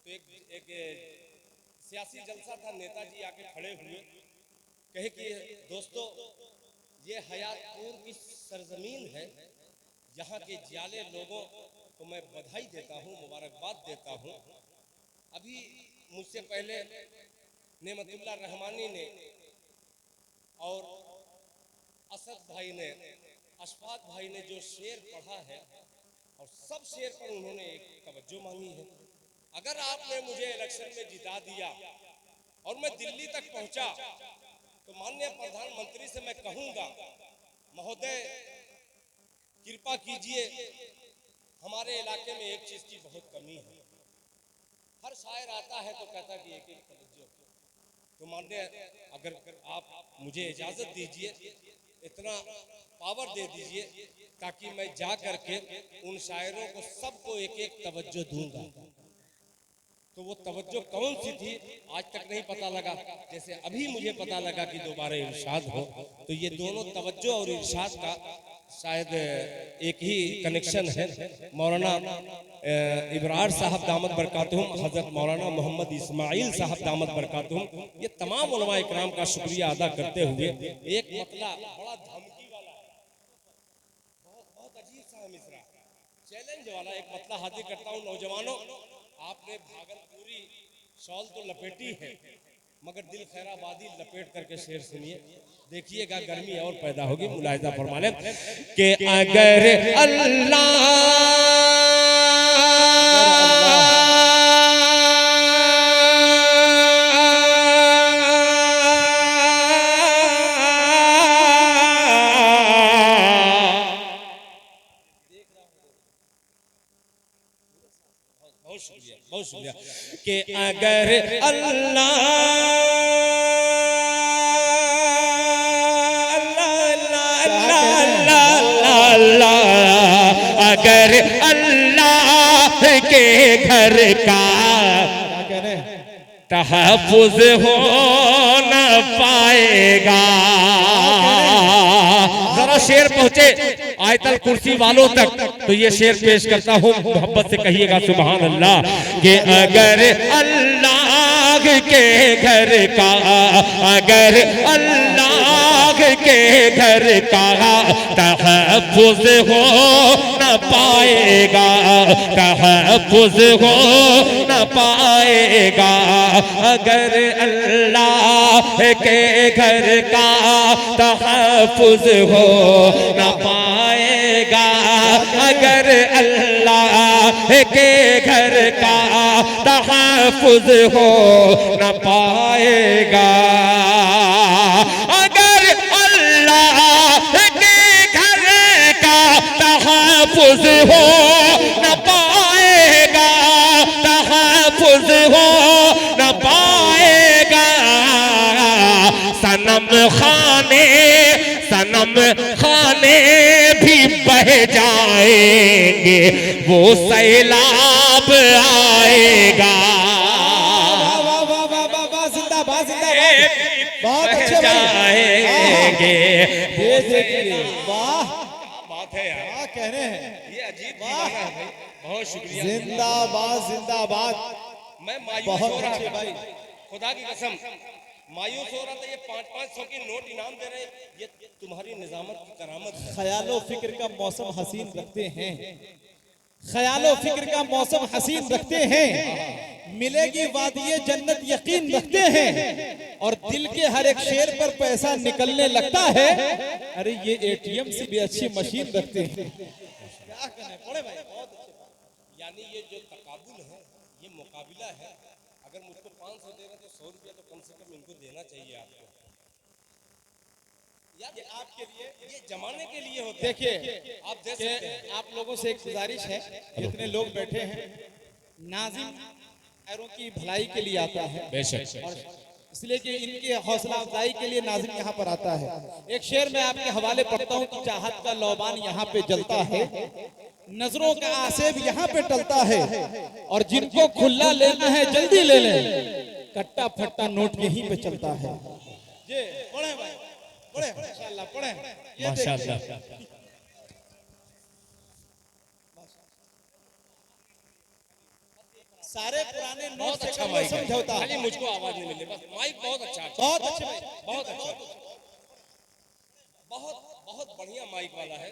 तो एक सियासी जलसा था, नेताजी आके खड़े हुए, कहे कि दोस्तों ये हयातपुर की सरजमीन है, यहाँ के जियाले लोगों को मैं बधाई देता हूँ, मुबारकबाद देता हूँ। अभी मुझसे पहले नेमतुल्लाह रहमानी ने और असद भाई ने, अशफाक भाई ने जो शेर पढ़ा है, और सब शेर पर उन्होंने एक तवज्जो मांगी है। अगर आपने मुझे इलेक्शन में जिता दिया और मैं दिल्ली तक पहुंचा तो माननीय प्रधानमंत्री से मैं कहूंगा, महोदय कृपा कीजिए, हमारे इलाके में एक चीज की बहुत कमी है। हर शायर आता है तो कहता कि एक एक तवज्जो, तो माननीय अगर आप मुझे इजाजत दीजिए, इतना पावर दे दीजिए ताकि मैं जा करके उन शायरों को सबको एक एक तवज्जो दूंगा। तो वो तवज्जो कौन सी थी आज तक नहीं पता लगा। जैसे अभी मुझे पता लगा कि दोबारा इरशाद हो, तो ये दोनों तवज्जो और इरशाद का शायद एक ही कनेक्शन है। मौलाना इब्रार साहब दामत बरकातुहुम, हजरत मौलाना मोहम्मद इस्माइल साहब दामत बरकातुहुम, ये तमाम उलमा इकराम का शुक्रिया अदा करते हुए एक मतला बड़ा धमकी वाला, बहुत अजीब सा मिसरा, चैलेंज वाला एक मतला हाजिर करता हूँ। नौजवानों, आपने भागलपुरी शॉल तो लपेटी है, मगर दिल खैराबादी लपेट करके शेर सुनिए, देखिएगा गर्मी और पैदा होगी। मुलाहिजा फरमा लें कि अगर अल्लाह बहुत शुक्रिया कि अगर अगर अल्लाह के घर का तहफ़्फ़ुज़ हो न पाएगा। जरा शेर पहुंचे आयतल कुर्सी वालों तक, तो ये शेर पेश करता हूँ, मोहब्बत से कहिएगा सुभान अल्लाह। कि अगर अल्लाह के घर का, अगर अल्लाह के घर का तहफ़्फ़ुज़ हो न पाएगा, तहफ़्फ़ुज़ हो न पाएगा। अगर अल्लाह के घर का तहफ़्फ़ुज़ हो न पाएगा, अगर अल्लाह के घर का तहफ़्फ़ुज़ हो न पाएगा, अगर अल्लाह के घर का तहफ़्फ़ुज़ हो न पाएगा, तहफ़्फ़ुज़ हो न पाएगा। सनम खाने भी बह जाएंगे, वो सैलाब आएगा। जिंदाबाद जिंदाबाद, बहुत अच्छे जाएंगे। वाह बात है यार, क्या कह रहे हैं, ये अजीब दीवाना है भाई, बहुत शुक्रिया। जिंदाबाद जिंदाबाद। मैं मायूस हो रहा था भाई, खुदा की कसम मायूस हो रहा था। ये 500-500 की नोट इनाम दे रहे, ये तुम्हारी निजामत की करामत है। ख्यालो फिक्र का मौसम हसीन रखते हैं, ख्यालो फिक्र का मौसम हसीन रखते हैं, मिलेगी वादिये जन्नत यकीन रखते हैं, और दिल के हर एक शेर पर पैसा निकलने लगता है। अरे ये एटीएम से भी अच्छी मशीन रखते हैं। क्या करें बड़े भाई, बहुत अच्छे। यानी ये जो तकाबुल है, ये मुकाबिला है। अगर मुझको 500 दे रहे तो 100 रुपया तो कम से कम इनको देना चाहिए आपको। यार ये आपके लिए, ये जमाने के लिए होता है। देखिए आप दे सकते हैं। आप लोगों से एक गुजारिश है, जितने लोग बैठे हैं, नाज़िम खैरों की भलाई के लिए आता है, बेशक, और इसलिए कि इनके हौसला अफजाई के लिए नाज़िम यहाँ पर आता है। एक शेर मैं आपके हवाले पढ़ता हूँ कि चाहत का लौबान यहाँ पे जलता है, नजरों का आसेब यहाँ पे टलता है, और जिनको खुला लेना है जल्दी ले लें, कट्टा फट्टा नोट यहीं पे चलता है। ये पढ़े भाई, पढ़े माशाल्लाह, पढ़े माशाल्लाह। सारे पुराने नोट बहुत से अच्छा कम माइक है, समझौता। खाली मुझको आवाज नहीं मिले बस। माइक बहुत अच्छा है, बहुत अच्छे भाई, बहुत अच्छा, बहुत बहुत बढ़िया माइक वाला है।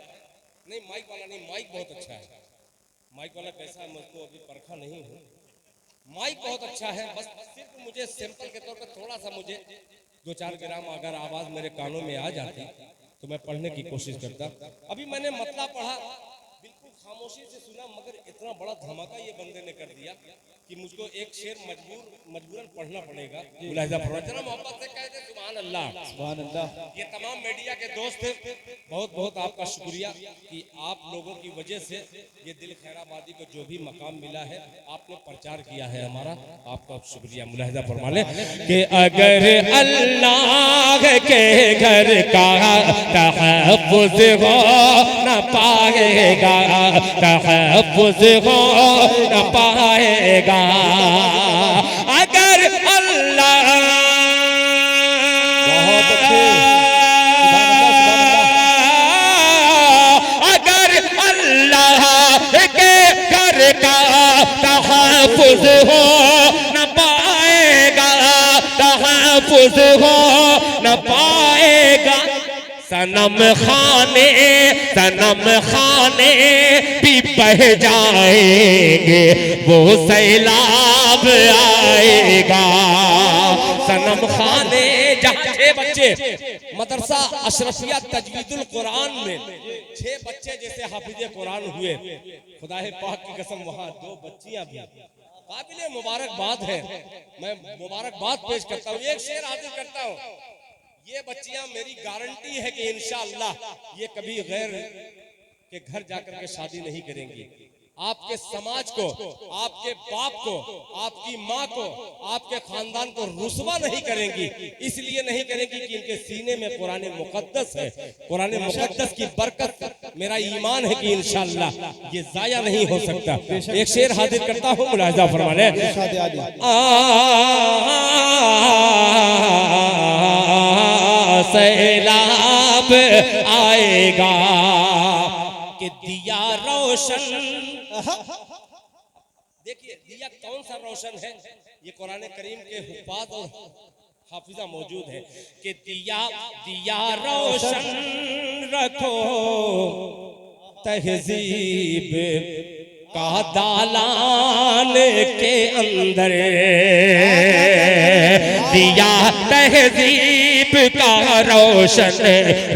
नहीं माइक वाला नहीं, माइक बहुत अच्छा है। माइक वाला कैसा है मुझको अभी परखा नहीं हूँ। माइक बहुत अच्छा है, बस सिर्फ मुझे सैंपल के तौर पर थोड़ा सा मुझे 2-4 ग्राम अगर आवाज मेरे कानों में आ जाती तो मैं पढ़ने की कोशिश करता। अभी मैंने मतला पढ़ा, बिल्कुल खामोशी से सुना, मगर इतना बड़ा धमाका ये बंदे ने कर दिया कि मुझको एक शेर मजबूरन पढ़ना पड़ेगा। मुलाहिजा फरमाइए, जरा मोहब्बत से कहते सुभान अल्लाह। सुभान अल्लाह। ये तमाम मीडिया के दोस्त बहुत बहुत आपका शुक्रिया कि आप लोगों की वजह से ये दिल खैराबादी को जो भी मकाम मिला है आपने प्रचार किया है हमारा, आपका शुक्रिया। मुलाहिजा फरमा ले कि अगर अल्लाह के घर का तहफ्फुज़ हो न पाएगा, तहफ्फुज़ हो न पाएगा, अगर अल्लाह अगर अल्लाह के घर का तहफ्फुज़ हो न पाएगा, तहफ्फुज़ हो न पाएगा, सनम खाने भी बह जाएंगे, वो सैलाब आएगा। सनम खाने जहाँ 6 बच्चे मदरसा अशरफिया तजवीदुल कुरान में 6 बच्चे जैसे हाफिज़े कुरान हुए, खुदा पाक की कसम वहाँ 2 बच्चियां भी काबिले मुबारकबाद है। मैं मुबारकबाद पेश करता हूँ, एक शेर हाजिर करता हूँ। ये बच्चियां मेरी गारंटी है कि इंशाअल्लाह ये कभी गैर के घर जाकर के शादी नहीं करेंगी। आपके समाज को, आपके बाप को, आपकी माँ को, आपके खानदान को रुस्वा नहीं करेंगी। इसलिए नहीं करेंगी कि इनके सीने में कुरान मुकद्दस है। कुरान मुकद्दस की बरकत मेरा ईमान है कि इंशाअल्लाह ये जाया नहीं हो सकता। एक शेर हाजिर करता हूँ, मुलाहिजा फरमाने। सैलाब आएगा कि दिया रोशन, देखिए दिया कौन सा रोशन है, ये कुरान करीम के हुफ़ाज़ और हाफिजा मौजूद है कि दिया रोशन रखो तहजीब का दालान के अंदर, दिया तहजीब का रोशन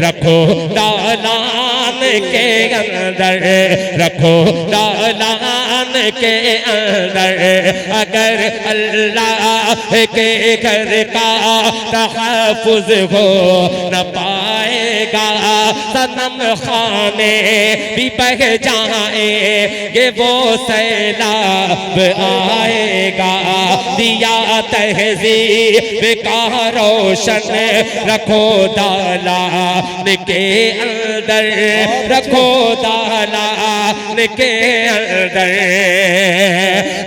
रखो दालान के अंदर, रखो दालान के अंदर, अगर अल्लाह के घर का तहफ्फुज़ हो न पाएगा, सनम खाने भी बह जाएंगे, वो सैलाब आएगा, दिया तहज़ीब का रोशन रखो दालान के अंदर, रखो दालान के अंदर,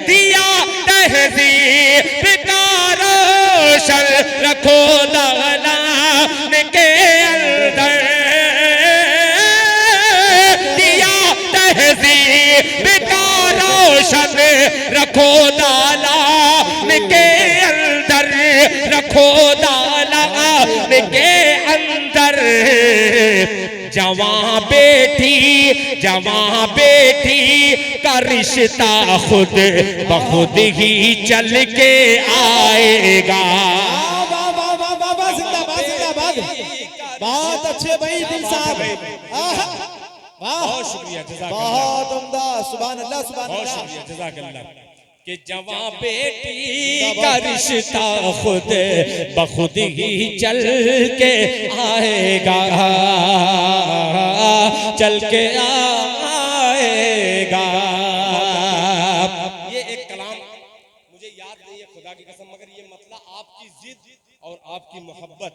दिया तहज़ीब का रोशन रखो दालान के अंदर, दिया तहज़ीब का रोशन रखो दालान के अंदर, रखो दालान के अंदर, जवां बेटी का रिश्ता खुद बखुद ही चल के आएगा। बहुत अच्छे भाई दिल साहब, बहुत शुक्रिया, बहुत उम्दा, सुभान अल्लाह, सुभान बहुत अल्लाह। शुक्रिया, जज़ाकल्लाह। कि जवां बेटी का रिश्ता खुद बखुद ही चल के आएगा, चल के आएगा। ये एक कलाम मुझे याद नहीं है खुदा की कसम, मगर ये मतलब आपकी जिद और आपकी मोहब्बत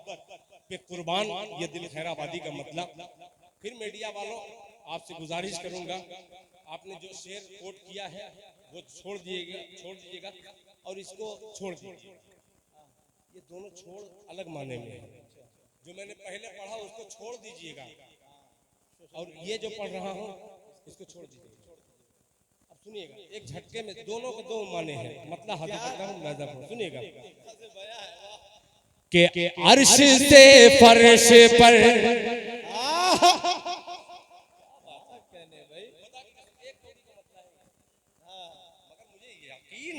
पे कुर्बान ये दिल खैराबादी का मतलब। फिर मीडिया वालों आपसे गुजारिश करूंगा, आपने जो शेर कोट किया है वो छोड़ दीजिएगा और इसको छोड़ दीजिए। ये दोनों छोड़ अलग माने में है, जो मैंने पहले पढ़ा उसको छोड़ दीजिएगा और ये जो पढ़ रहा हूँ इसको छोड़ दीजिएगा। अब सुनिएगा, एक झटके में दोनों को 2 माने हैं, मतलब हाजिर करता हूँ, सुनिएगा कि अर्श से फर्श पर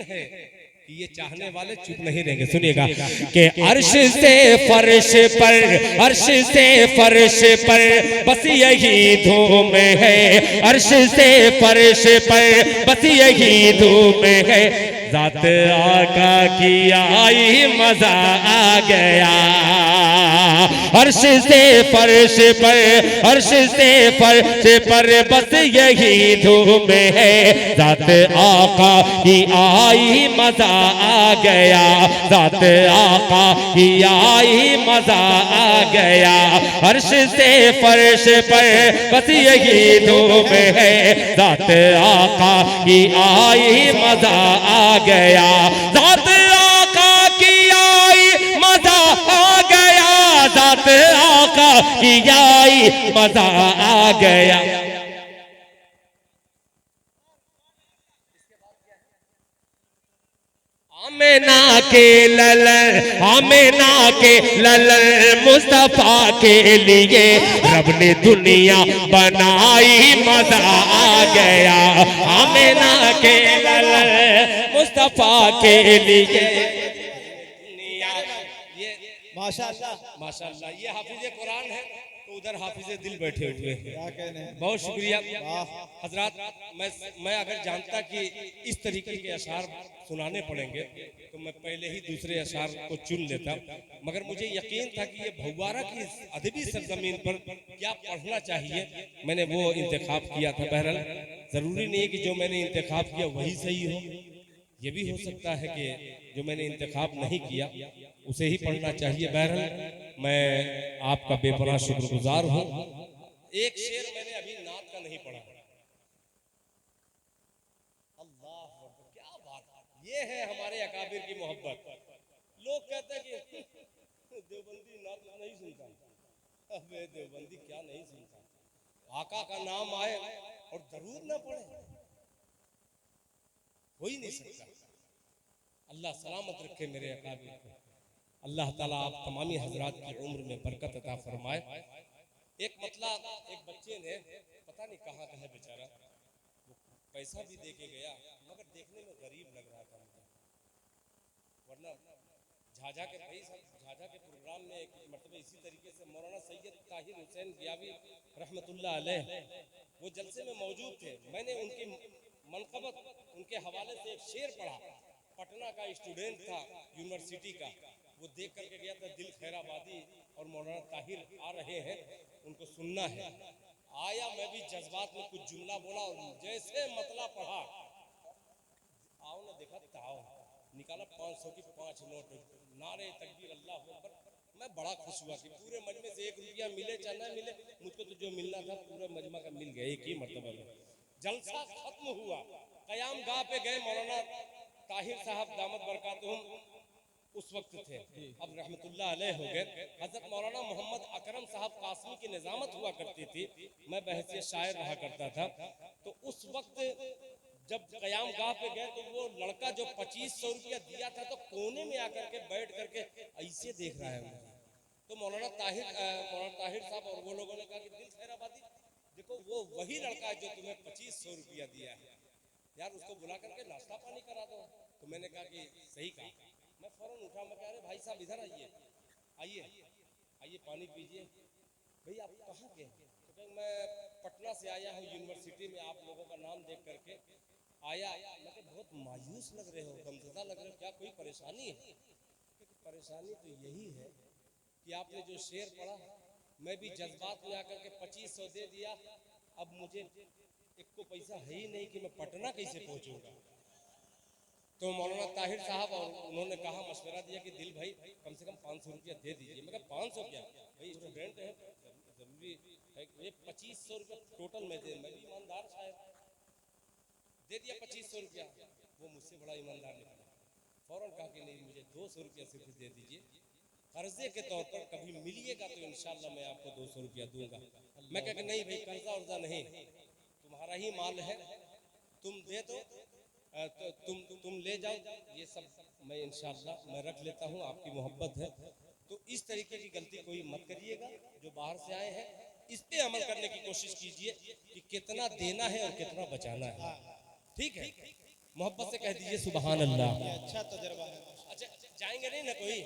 यकीन है कि ये चाहने वाले चुप नहीं रहेंगे। सुनिएगा कि अर्श से फर्श पर, अर्श से फर्श पर बस यही धूम है, अर्श से फर्श पर बस यही धूम है, ज़ात आका की आई मजा आ गया। अर्श से फर्श पर, अर्श से फर्श पर बस यही धूम है, ज़ात आका की आई मजा आ गया, ज़ात आका की आई मजा आ गया। अर्श से फर्श पर बस यही धूम है, ज़ात आका की आई मजा आ गया, ज़ात आका की आई मजा आ गया, ज़ात आका की आई मजा आ गया। आमिना के ललन, आमिना के ललन मुस्तफा के लिए रब ने दुनिया बनाई, मजा आ गया। आमिना के ललन मुस्तफा के लिए दुनिया, ये माशाअल्लाह माशाअल्लाह ये हाफिज़े कुरान है, तो उधर हाफिज़े दिल बैठे हुए हैं। क्या कहने हैं। बहुत शुक्रिया हजरात। मैं अगर जानता कि इस तरीके के अशार सुनाने पड़ेंगे तो मैं पहले ही दूसरे अशार को चुन लेता, मगर मुझे यकीन था कि ये भौवारा की अदबी सरजमीन पर क्या पढ़ना चाहिए, मैंने वो इंतखाब किया था। बहरहाल जरूरी नहीं है कि जो मैंने इंतखाब किया वही सही हो, ये भी हो सकता है कि जो मैंने इंतखाब नहीं किया उसे ही पढ़ना चाहिए। बहरहाल मैं आपका बेपनाह शुक्रगुजार हूँ। एक शेर मैंने अभी नात का नहीं पढ़ा। अल्लाह क्या बात, ये है हमारे अकाबिर की मोहब्बत। लोग कहते हैं कि देवबंदी नात नहीं सुनता, अबे देवबंदी क्या नहीं सुनता, आका का नाम आए और दरूद ना पढ़े, हो ही नहीं सकता। अल्लाह सलामत रखे मेरे अकाबिर को। अल्लाह ताला आप तमामी हजरात की उम्र में बरकत अता फरमाए। एक मतलब एक बच्चे ने पता नहीं कहाँ का है बेचारा, वो पैसा भी दे के गया मगर देखने में गरीब लग रहा था मुझे, वरना झाझा के भाई साहब झाझा के प्रोग्राम में एक मतलब इसी तरीके से मौलाना सैयद ताहिर हुसैन गियावी रहमतुल्लाह अलैह वो जलसे में मौजूद थे। मैंने उनकी मनकबत उनके हवाले से एक शेर पढ़ा। पटना का स्टूडेंट था यूनिवर्सिटी का, वो देख करके गया था दिल खैराबादी और मौलाना ताहिर आ रहे हैं, उनको सुनना है। आया, मैं भी जज्बात में कुछ जुमला बोला और जैसे मतला पढ़ा, आओ ना देखा ताओ, निकाला 500 की 5 नोट, नारे तकबीर अल्लाह अकबर। मैं बड़ा खुश हुआ कि पूरे मजमे से 1 रुपया मिले चाहे ना मिले, मुझको तो जो मिलना था पूरे मजमा का मिल गया एक ही मरतबा में। जलसा खत्म हुआ, कयाम गाह पे गए, मौलाना ताहिर साहब दामद बरकातुहुम उस वक्त थे, अब रहमतुल्लाह अलैह हो गए। हजरत मौलाना मोहम्मद अकरम साहब कासमी की निजामत हुआ करती थी, मैं बहसियत शायर रहा करता था। तो उस वक्त जब कयाम गाह पे गए तो वो लड़का जो 2500 रुपया दिया था तो कोने में आकर के बैठ करके ऐसे देख रहा है मुझे। तो मौलाना ताहिर साहब और वो लोगों ने कहा कि दिल खैराबादी देखो, वो वही लड़का है जो तुम्हें 2500 रुपया दिया है, यार उसको बुला करके नाश्ता पानी करा दो। तो मैंने कहा कि सही कहा। मैं फौरन उठा, मैं कह रहे भाई साहब इधर आइए, आइए आइए पानी पीजिए। भाई आप कहाँ के? तो कहें मैं पटना से आया हूँ, यूनिवर्सिटी में आप लोगों का नाम देख करके आया। मैं कहा बहुत मायूस लग रहे हो, गमज़दा लग रहे हो, क्या कोई परेशानी है? परेशानी तो यही है कि आपने जो शेर पढ़ा, मैं भी जज्बात में आकर के 2500 दे दिया, अब मुझे एक को पैसा है ही नहीं कि मैं पटना कैसे पहुंचूंगा। तो मौलाना ताहिर साहब और उन्होंने कहा, मशवरा दिया कि दिल भाई कम से कम 500 रुपया दे दीजिए। मैं कहा 500 क्या भाई, स्टूडेंट है, जरूरी है, ये 2500 रुपया टोटल में दे। मैं भी ईमानदार शायद दे दिया 2500 रुपया। वो मुझसे बड़ा ईमानदार निकला, फौरन कहा कि नहीं मुझे 200 रुपया सिर्फ दे दीजिए, कर्जे के तौर पर, कभी मिलिएगा तो इंशाल्लाह मैं आपको 200 रुपया दूंगा। मैं कहा कि नहीं भाई कर्जा वर्जा नहीं, तुम्हारा ही माल है, तुम दे दो, तो तुम ले जाओ, ये सब मैं इंशाल्लाह मैं रख लेता हूँ, आपकी मोहब्बत है। तो इस तरीके की गलती कोई मत करिएगा। जो बाहर से आए हैं इस पे अमल करने की कोशिश कीजिए कि कितना देना है और कितना बचाना है, ठीक है। मोहब्बत से कह दीजिए सुभान अल्लाह। अच्छा तजर्बा है। अच्छा जाएंगे नहीं ना कोई?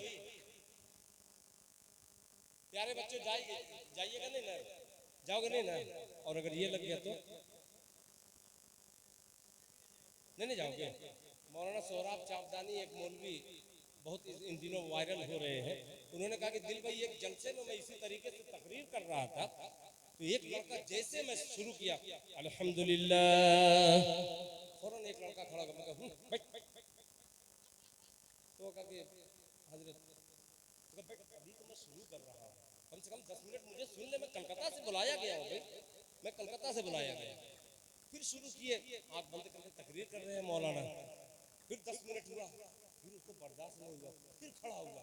प्यारे बच्चों जाइएगा नहीं ना? जाओगे नहीं ना? और अगर ये लग गया तो नहीं जाओगे? मौलाना सोहराब चावदानी एक मौलवी बहुत इन दिनों वायरल हो रहे हैं। उन्होंने कहा कि दिल भाई एक जलसे में मैं इसी तरीके से तकरीर कर रहा था तो एक लड़का जैसे मैं शुरू किया अल्हम्दुलिल्लाह, फौरन एक लड़का खड़ा होकर तो कहा कि हजरत अभी तो मैं शुरू कर रहा हूँ, कम से कम 10 मिनट मुझे सुन ले, मैं कलकत्ता से बुलाया गया हूँ भाई, मैं कलकत्ता से बुलाया गया। फिर शुरू किए, आंख बंद करके तकरीर कर रहे हैं मौलाना। फिर 10 मिनट हुआ, फिर उसको बर्दाश्त नहीं हुआ, फिर खड़ा हुआ,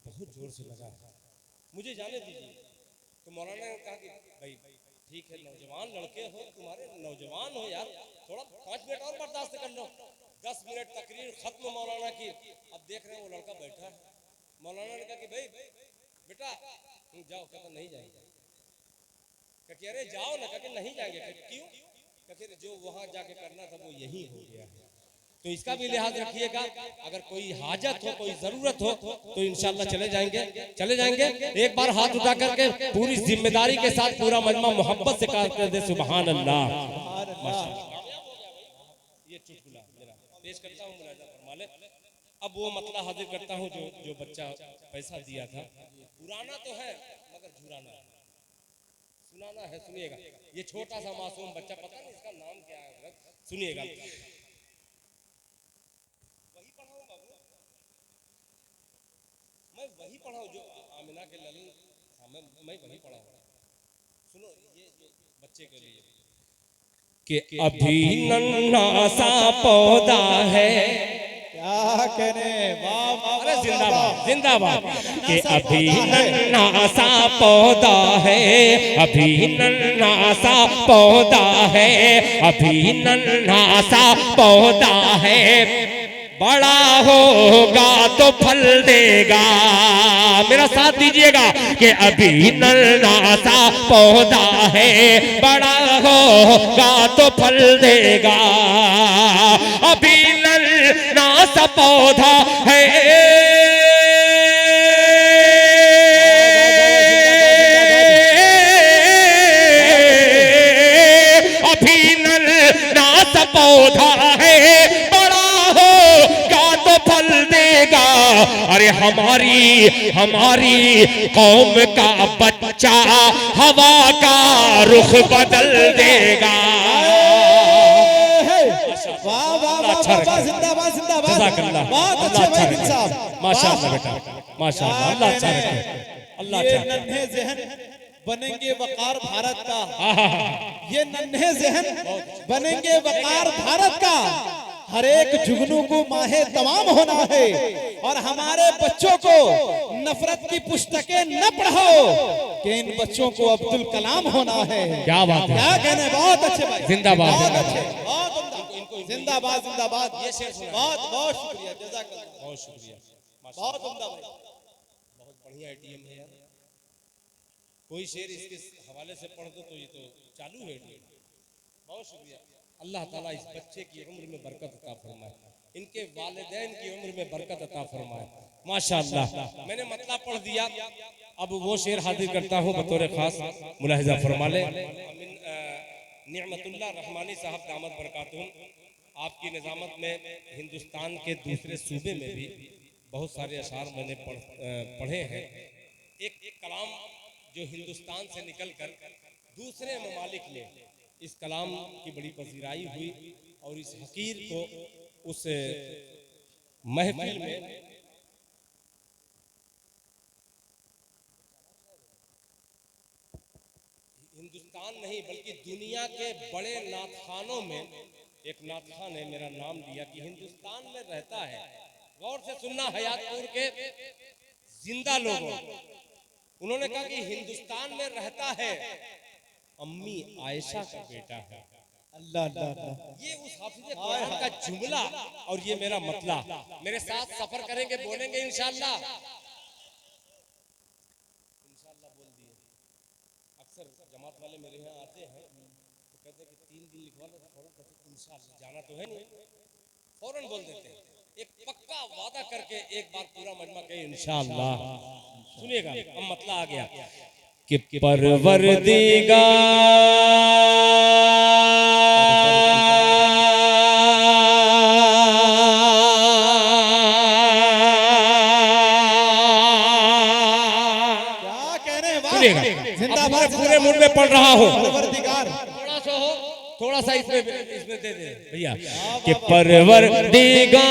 बहुत जोर से लगा, मुझे जाने दीजिए। तो मौलाना ने कहा कि भाई ठीक है, नौजवान लड़के हो, तुम्हारे नौजवान हो यार, थोड़ा 5 मिनट और बर्दाश्त कर लो। 10 मिनट तकरीर खत्म मौलाना की। अब देख रहे हैं वो लड़का बैठा है। मौलाना ने कहा कि भाई बेटा जाओ। कहता नहीं जाएंगे। कहते अरे जाओ ना। कहते नहीं जाएंगे। क्यों? कहते जो वहां जाके करना था वो यही हो गया है। तो इसका भी लिहाज रखिएगा, अगर कोई हाजत हो, कोई जरूरत हो तो इंशाल्लाह चले जाएंगे। एक बार हाथ उठा करके पूरी जिम्मेदारी के साथ पूरा मजमा मोहब्बत से कर दे सुभान अल्लाह। ये चुटकुला मेरा पेश करता हूँ, मुलाजा फरमा ले। अब वो मतला हाजिर करता हूँ जो बच्चा पैसा दिया था। पुराना तो है मगर झुराना है, सुनाना है, सुनिएगा। ये छोटा सा मासूम बच्चा, पता नहीं इसका नाम क्या है, सुनिएगा। मैं वही पढ़ाऊँ जो आमिना के ललन, मैं वही पढ़ाऊँ। सुनो ये बच्चे के लिए कि अभी नन्हा सा पौधा है, क्या कहने, अरे जिंदाबाद जिंदाबाद, कि अभी नन्हा सा पौधा है, अभी नन्हा सा पौधा है, अभी नन्हा सा पौधा है, बड़ा होगा तो फल देगा। मेरा साथ दीजिएगा कि अभी नन्हा सा पौधा है, बड़ा होगा तो फल देगा। अभी नन्हा सा पौधा है, अभी नन्हा सा पौधा है, अरे हमारी कौम का बच्चा हवा का रुख बदल देगा। जिंदाबाद जिंदाबाद, बहुत अच्छे भाई दिल साहब, माशाअल्लाह बेटा, माशाअल्लाह, अल्लाह अच्छा रखे, अल्लाह अच्छा। नन्हे ज़हन बनेंगे वकार भारत का, ये नन्हे ज़हन बनेंगे वकार भारत का। हर एक जुगनू को माहे तमाम होना है और हमारे बच्चों को नफरत की पुस्तकें न पढ़ाओ कि इन बच्चों को अब्दुल कलाम होना है। क्या बात है, क्या कहने, बहुत अच्छे भाई, जिंदाबाद, बहुत अच्छे, बहुत उम्दा, जिंदाबाद जिंदाबाद। ये शेर बहुत बहुत शुक्रिया, जज़ाकल्लाह, बहुत शुक्रिया, बहुत उम्दा भाई, बहुत बढ़िया एटीएम है यार। कोई शेर इसके हवाले से पढ़ दो तो ये तो चालू है एटीएम। बहुत शुक्रिया। अल्लाह ताला इस बच्चे की उम्र में बरकत अता फरमाए, इनके वालिदैन की उम्र में बरकत अता फरमाए, माशाअल्लाह। मैंने मतलब पढ़ दिया, अब वो शेर हाजिर करता हूँ बतौर खास, मुलाहिजा फरमा ले। निअमतुल्लाह रहमानी साहब दामत बरकातुहुम, आपकी निजामत में हिंदुस्तान के दूसरे सूबे में भी बहुत सारे अशार मैंने पढ़े हैं। एक कलाम जो हिंदुस्तान से निकलकर दूसरे ममालिक में इस कलाम की बड़ी पजीराई हुई और इस हकीर को उस महफिल में हिंदुस्तान नहीं बल्कि दुनिया के बड़े नाथखानों में एक नाथखान ने मेरा नाम लिया कि हिंदुस्तान में रहता है। गौर से सुनना, हयातपुर के जिंदा लोगों, उन्होंने कहा कि हिंदुस्तान में रहता है अम्मी आयशा का बेटा है। अल्लाह अल्लाह, ये उस हाफिज़ कुरान का जुमला और ये मेरा मतला। मेरे साथ सफर करेंगे, बोलेंगे इंशाअल्लाह, इंशाअल्लाह बोल दिए। अक्सर जमात वाले मेरे यहाँ आते हैं तो कहते कि 3 दिन लिखवा लो, फौरन कहते इंशाअल्लाह, जाना तो है नहीं, फौरन बोल देते हैं। एक पक्का वादा करके एक बार पूरा मजमा कहे इंशाअल्लाह। सुनिएगा, अब मतला आ गया कि जिंदाबाद पूरे मूड में पढ़ रहा हूँ, परवरदिगार। थोड़ा सा हो, थोड़ा सा इसमें दे दे भैया कि परवरदिगार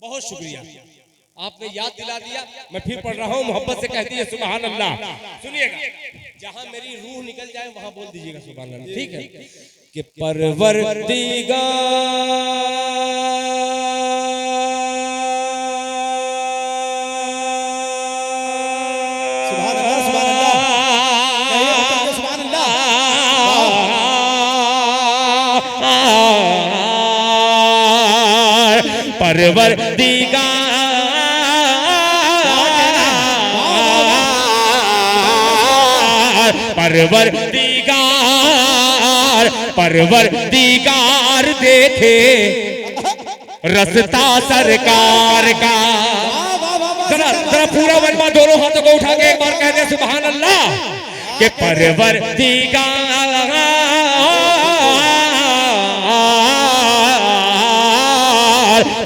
बहुत शुक्रिया, आपने याद दिला दिया। मैं फिर पढ़ रहा हूँ, मोहब्बत से कहती है सुभान अल्लाह। सुनिएगा, जहां मेरी रूह निकल जाए वहां बोल दीजिएगा सुभान अल्लाह, ठीक है? कि परवरदिगार सुभान अल्लाह, सुभान अल्लाह, कहिए मतलब सुभान अल्लाह। परवरदिगार देखे रस्ता सरकार का। जरा पूरा मजमा दोनों हाथों को उठा के एक बार कह दे सुभान अल्लाह। कि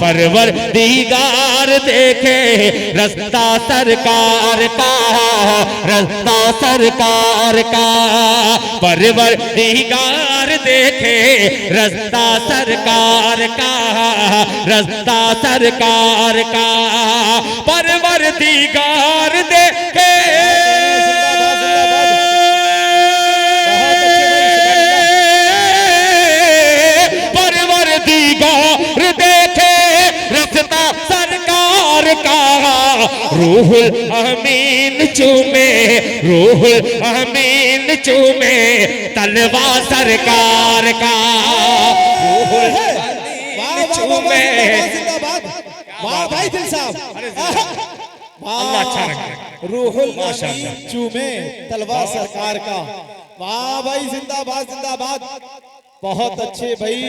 परवरदिगार देखे रास्ता सरकार का, रास्ता सरकार का। परवरदिगार देखे रास्ता सरकार का, रास्ता सरकार का। परवरदिगार देखे रूहुल अमीन चूमे, रूहुल अमीन चूमे तलवा सरकार का। रूहुल अमीन चूमे। वाह भाई दिल साहब, अल्लाह अच्छा रखे। रूहुल अमीन चूमे तलवा सरकार का। वाह भाई, जिंदाबाद जिंदाबाद, बहुत अच्छे भाई,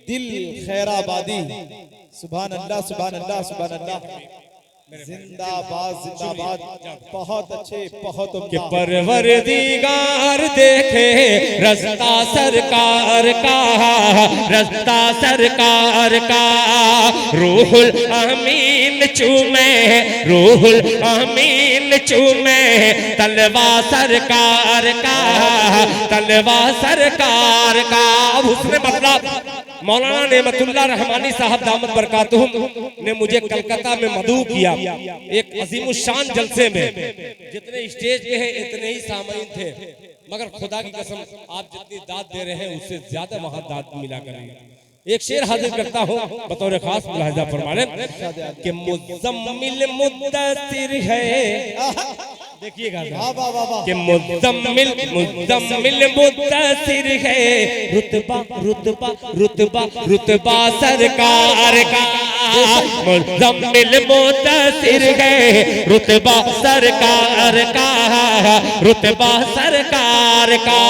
दिल खैराबादी। सुभान अल्लाह, सुभान अल्लाह, सुभान अल्लाह, जिंदाबाद जिंदाबाद, बहुत अच्छे, बहुत कि परवरदिगार देखे रास्ता सरकार का, रास्ता सरकार का। रूहुल अमीन चूमे, रूहुल अमीन चूमे तलवा सरकार का, तलवा सरकार का। अब उसने मतलब मौलाना नेमतुल्लाह रहमानी साहब दामत बरकातुहुम ने मुझे कलकत्ता में मदऊ किया एक अजीमुशान जलसे में। जितने स्टेज पे हैं इतने ही सामाइन थे, मगर खुदा की कसम आप जितनी दाद दे रहे हैं उससे ज्यादा वहां दाद मिला करेंगे। एक शेर हाजिर करता हूँ बतौर खास मुलाहिजा फरमाने कि मुज़म्मिल मुद्दसिर है। देखिएगा कि मुज़म्मिल मुद्दसिर है, रुतबा रुतबा रुतबा रुतबा सरकार का। मुज़म्मिल मुद्दसिर है, रुतबा सरकार का, रुतबा सरकार का।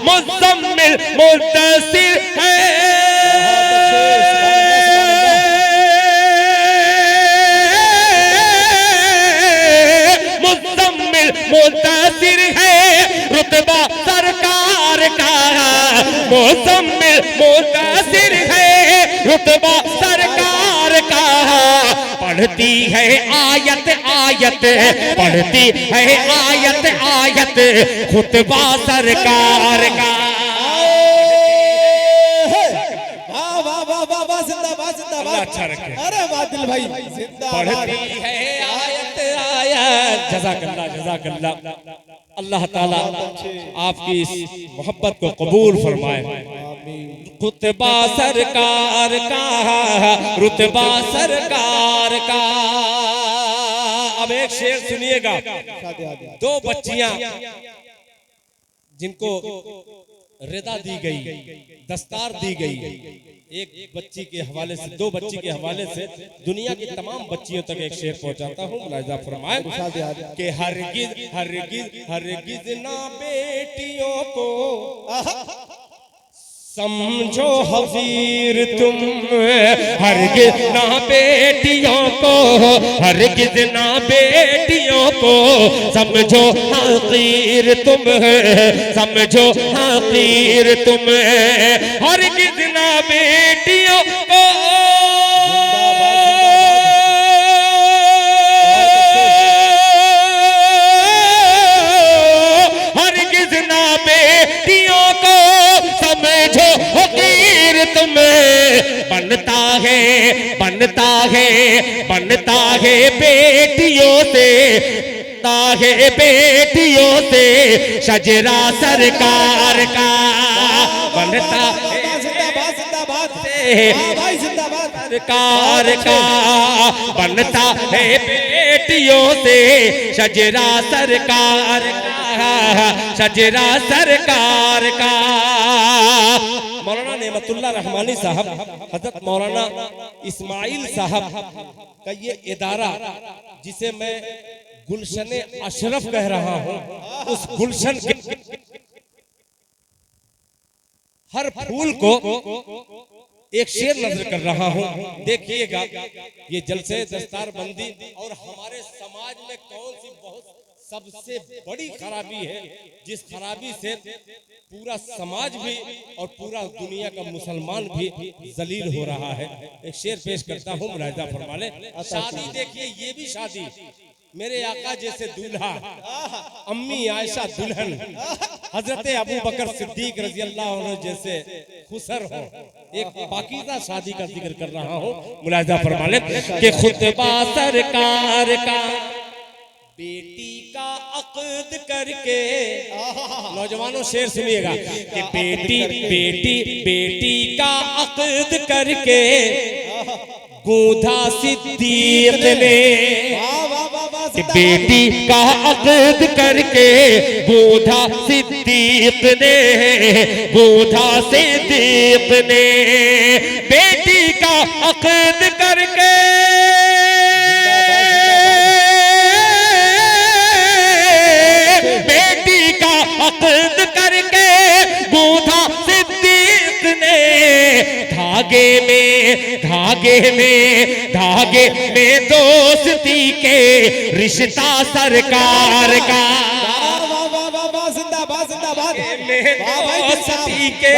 मुज़म्मिल मुद्दसिर है, मुद्दसिर है, रुतबा सरकार का। मुज़म्मिल मुद्दसिर है, रुतबा सरकार का। पढ़ती है आयत आयत, पढ़ती है आयत आयत, खुतबा सरकार का। वाह वाह वाह वाह वाह, जिंदाबाद जिंदाबाद, अच्छा रखे। अरे वाह दिल भाई, जिंदाबाद। पढ़ती है आयत आयत। जज़ाकल्लाह जज़ाकल्लाह। अल्लाह ताला आपकी इस मोहब्बत को कबूल फरमाए। खुतबा सरकार का, रुतबा सरकार का। अब एक एक शेर सुनिएगा। दो बच्चियां जिनको रिदा दी गई, दस्तार दी गई, एक बच्ची के हवाले से, दो बच्ची के हवाले से दुनिया की तमाम बच्चियों तक एक शेर पहुंचाता हूँ। मुलाहिजा फरमाए कि हरगिज हरगिज हरगिज ना बेटियों को समझो हकीर तुम, हरगिज ना बेटियों को, हरगिज ना बेटियों को समझो हकीर तुम, समझो हकीर तुम, हरगिज ना बेटियों को, हरगिज ना बेटियों को समझो हकीर तुम्हें, बनता है बनता है बनता है बेटियों से, बनता है बेटियों से शजरा सरकार का, बनता है सरकार का, बनता है बेटियों से शजरा सरकार का, शजरा सरकार का। मौलाना नेमतुल्लाह रहमानी साहब, हजरत मौलाना इस्माइल साहब का ये इदारा, जिसे मैं गुलशन अशरफ कह रहा हूँ, उस गुलशन के हर फूल को एक शेर नजर कर रहा हूँ। देखिएगा ये जलसे दस्तार बंदी और हमारे समाज में कौन सी बहुत सबसे बड़ी खराबी है, जिस खराबी से पूरा समाज भी और पूरा दुनिया का मुसलमान भी जलील हो रहा है। एक शेर पेश करता हूँ, मुलाहिजा फरमा ले। शादी देखिए, ये भी शादी, मेरे आका जैसे दूल्हा, अम्मी आयशा दुल्हन, हजरत अबू बकर सिद्दीक रजी अल्लाह अन्हु जैसे खुसर हो, एक पाकीज़ा शादी का जिक्र कर रहा हूँ। मुलाहिजा फरमा ले कि खुतबा सरकार का बेटी का अक़्द करके, नौजवानों शेर सुनिएगा कि बेटी बेटी बेटी का अक़्द करके गूंधा सिद्दीक ने, बेटी का अक़्द करके गूंधा सिद्दीक ने, गूंधा सिद्दीक ने, बेटी का अक़्द करके अक़्द करके गूंथा सिद्दीक ने, धागे में धागे में धागे में दोस्ती के रिश्ता सरकार का, दोस्ती के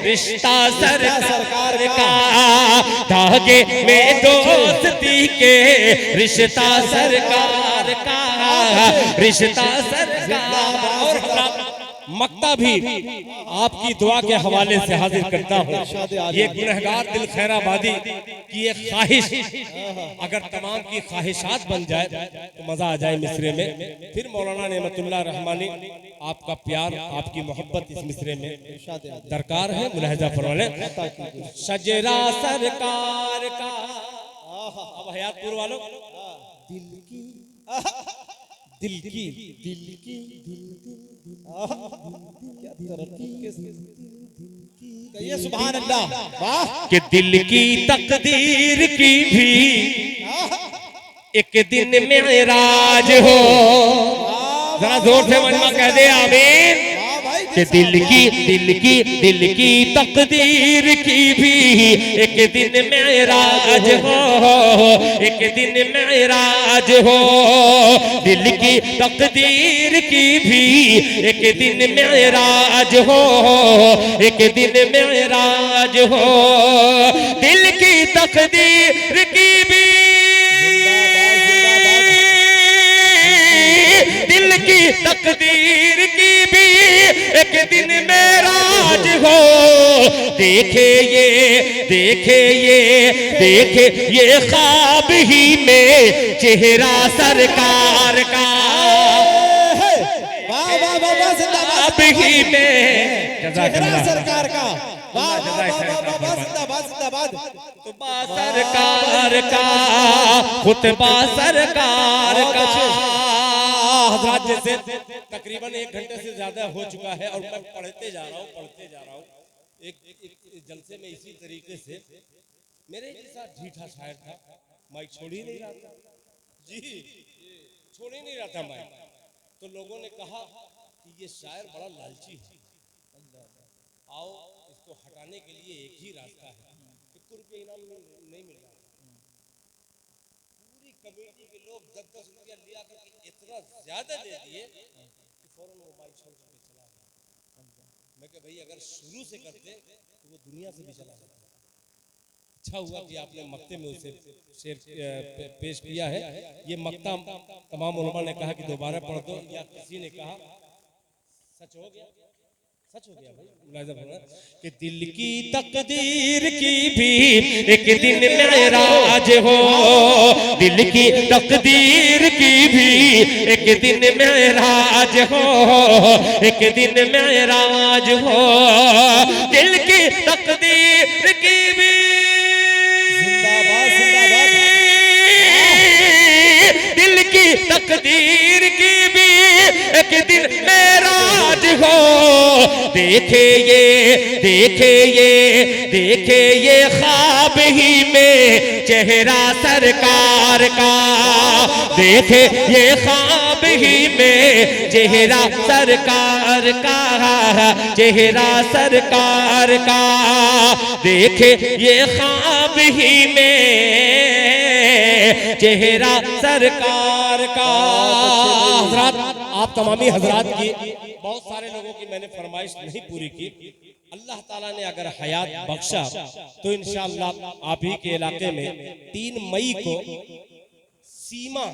रिश्ता सरकार का, धागे में दोस्ती के रिश्ता सरकार का, रिश्ता सरकार। और मक्ता भी आपकी दुआ के हवाले से हाजिर करता हूँ। ये गुनहगार दिल खैराबादी की एक ख्वाहिश, अगर तमाम की ख्वाहिशात बन जाए तो मजा आ जाए मिसरे में। फिर मौलाना नेमतुल्लाह रहमानी, आपका प्यार, आपकी मोहब्बत इस मिसरे में दरकार है। मुलाहिजा फरमाए शजरा सरकार का। अब हयातपुर वालों, दिल की ये सुभान अल्लाह, वाह। कि दिल की तकदीर की भी एक दिन मेराज हो, जरा जोर से मजमा कह दे आमीन। कि दिल की तकदीर की भी एक दिन मेराज हो, एक दिन मेराज हो, दिल की तकदीर की भी एक दिन मेराज हो, एक दिन मेराज हो, दिल की तकदीर की भी, दिल की तकदीर की भी एक दिन मेराज हो। देखे ये ख्वाब ही में चेहरा सरकार का, ख्वाब ही में चेहरा सरकार का। जिंदाबाद जिंदाबाद। तो खुतबा सरकार का, खुतबा सरकार का। हजरात जैसे तकरीबन 1 घंटे से ज्यादा हो चुका है और मैं पढ़ते जा रहा हूँ। एक जलसे में इसी तरीके से मेरे के साथ ढीठा शायर था, माइक छोड़ ही नहीं रहा था जी, छोड़ ही नहीं रहा था माइक। तो लोगों ने कहा कि ये शायर बड़ा लालची है, आओ इसको हटाने के लिए एक ही रास्ता है, 1 रुपया इनाम नहीं मिल रहा। पूरी कमेटी के लोग 10-10 रुपया लिया करके इतना ज्यादा दे दिए कि फौरन वो माइक छोड़ के चला गया। मैं कहा भाई अगर शुरू से करते तो वो दुनिया से भी चला जाता। अच्छा हुआ कि आपने मक्ते में उसे शेर पेश किया है। ये मक्ता तमाम उलमा ने कहा कि दोबारा पढ़ दो, या किसी ने कहा सच हो गया भाई मुलाहिजा होगा कि दिल की तकदीर की भी एक दिन मेराज हो, दिल की तकदीर की भी एक दिन मेराज हो, एक दिन मेराज हो, दिल की तकदीर की भी, जिंदाबाद जिंदाबाद, दिल की तकदीर की भी एक दिन मेराज हो। देखे ये ख्वाब ही में चेहरा सरकार का, देखे ये ख्वाब ही में चेहरा सरकार का, चेहरा सरकार का, देखे ये ख्वाब ही में चेहरा सरकार का। हजरात आप तमामी हजरात की, बहुत सारे लोगों की मैंने फरमाइश नहीं पूरी की। अल्लाह ताला ने अगर हयात बख्शा तो इंशाअल्लाह आप ही के इलाके में 3 मई को सीमा,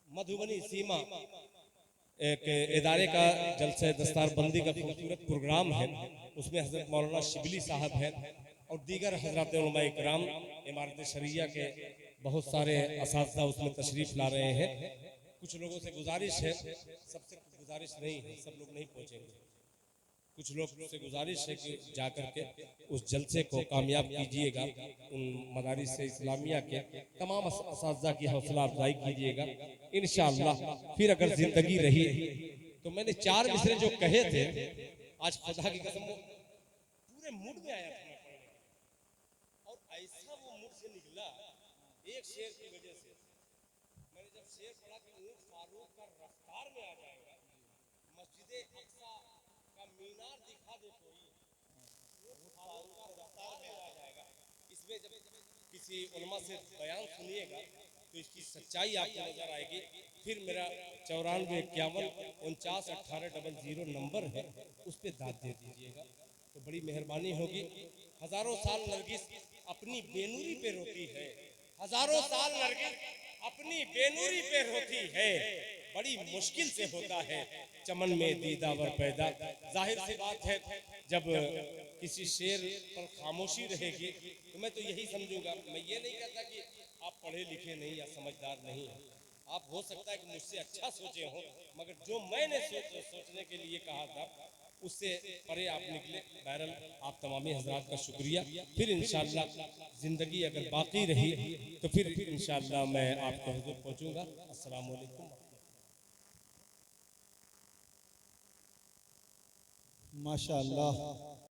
मधुबनी सीमा एक इदारे का जलसे दस्तारबंदी का खूबसूरत प्रोग्राम है। उसमें हजरत मौलाना शिबली साहब हैं और दीगर हजरत उलमा इकराम, इमारत शरिया के बहुत सारे असातिज़ा उसमें तशरीफ ला रहे हैं। कुछ लोगों से गुजारिश है, सबसे गुजारिश नहीं है, सब लोग नहीं पहुंचेंगे। कुछ लोग से गुजारिश है कि जाकर के उस जलसे को कामयाब कीजिएगा। उन मदारिस से इस्लामिया के तमाम असातिज़ा की हौसला अफजाई कीजिएगा इंशाअल्लाह। फिर अगर जिंदगी रही तो मैंने 4 मिसरे जो कहे थे, आज खुदा की कसम वो पूरे मूड में आया था और ऐसा वो मूड से निकला एक शेर की वजह से। मैंने जब शेर पढ़ा कि ऊंट फारूक का रफ्तार में आ जाएगा, मस्जिद अक्सा का मीनार दिखा दे कोई, ऊंट फारूक का रफ्तार में आ जाएगा। इसमें जब किसी उलमा से बयान सुनिएगा तो इसकी सच्चाई आपको नजर आएगी। फिर मेरा 94 51 49 18 00 नंबर है, उस पर दाद दे दीजिएगा तो बड़ी मेहरबानी होगी। हजारों साल नरगिस अपनी बेनूरी पे रोती है, हजारों साल नरगिस अपनी बेनूरी पे रोती है, बड़ी मुश्किल से होता है चमन में दीदावर पैदा। जाहिर सी बात है जब किसी शेर पर खामोशी रहेगी तो मैं तो यही समझूंगा। मैं ये नहीं कहता कि आप पढ़े लिखे नहीं या समझदार नहीं हैं, आप हो सकता है कि मुझसे अच्छा सोचे हो, मगर जो मैंने सोचने के लिए कहा था उससे परे आप निकले। बहरहाल आप तमामी हजरात का शुक्रिया। फिर इंशाअल्लाह जिंदगी अगर बाकी रही तो फिर इंशाअल्लाह मैं आपके हुजूर पहुंचूंगा। अस्सलाम वालेकुम। माशाअल्लाह।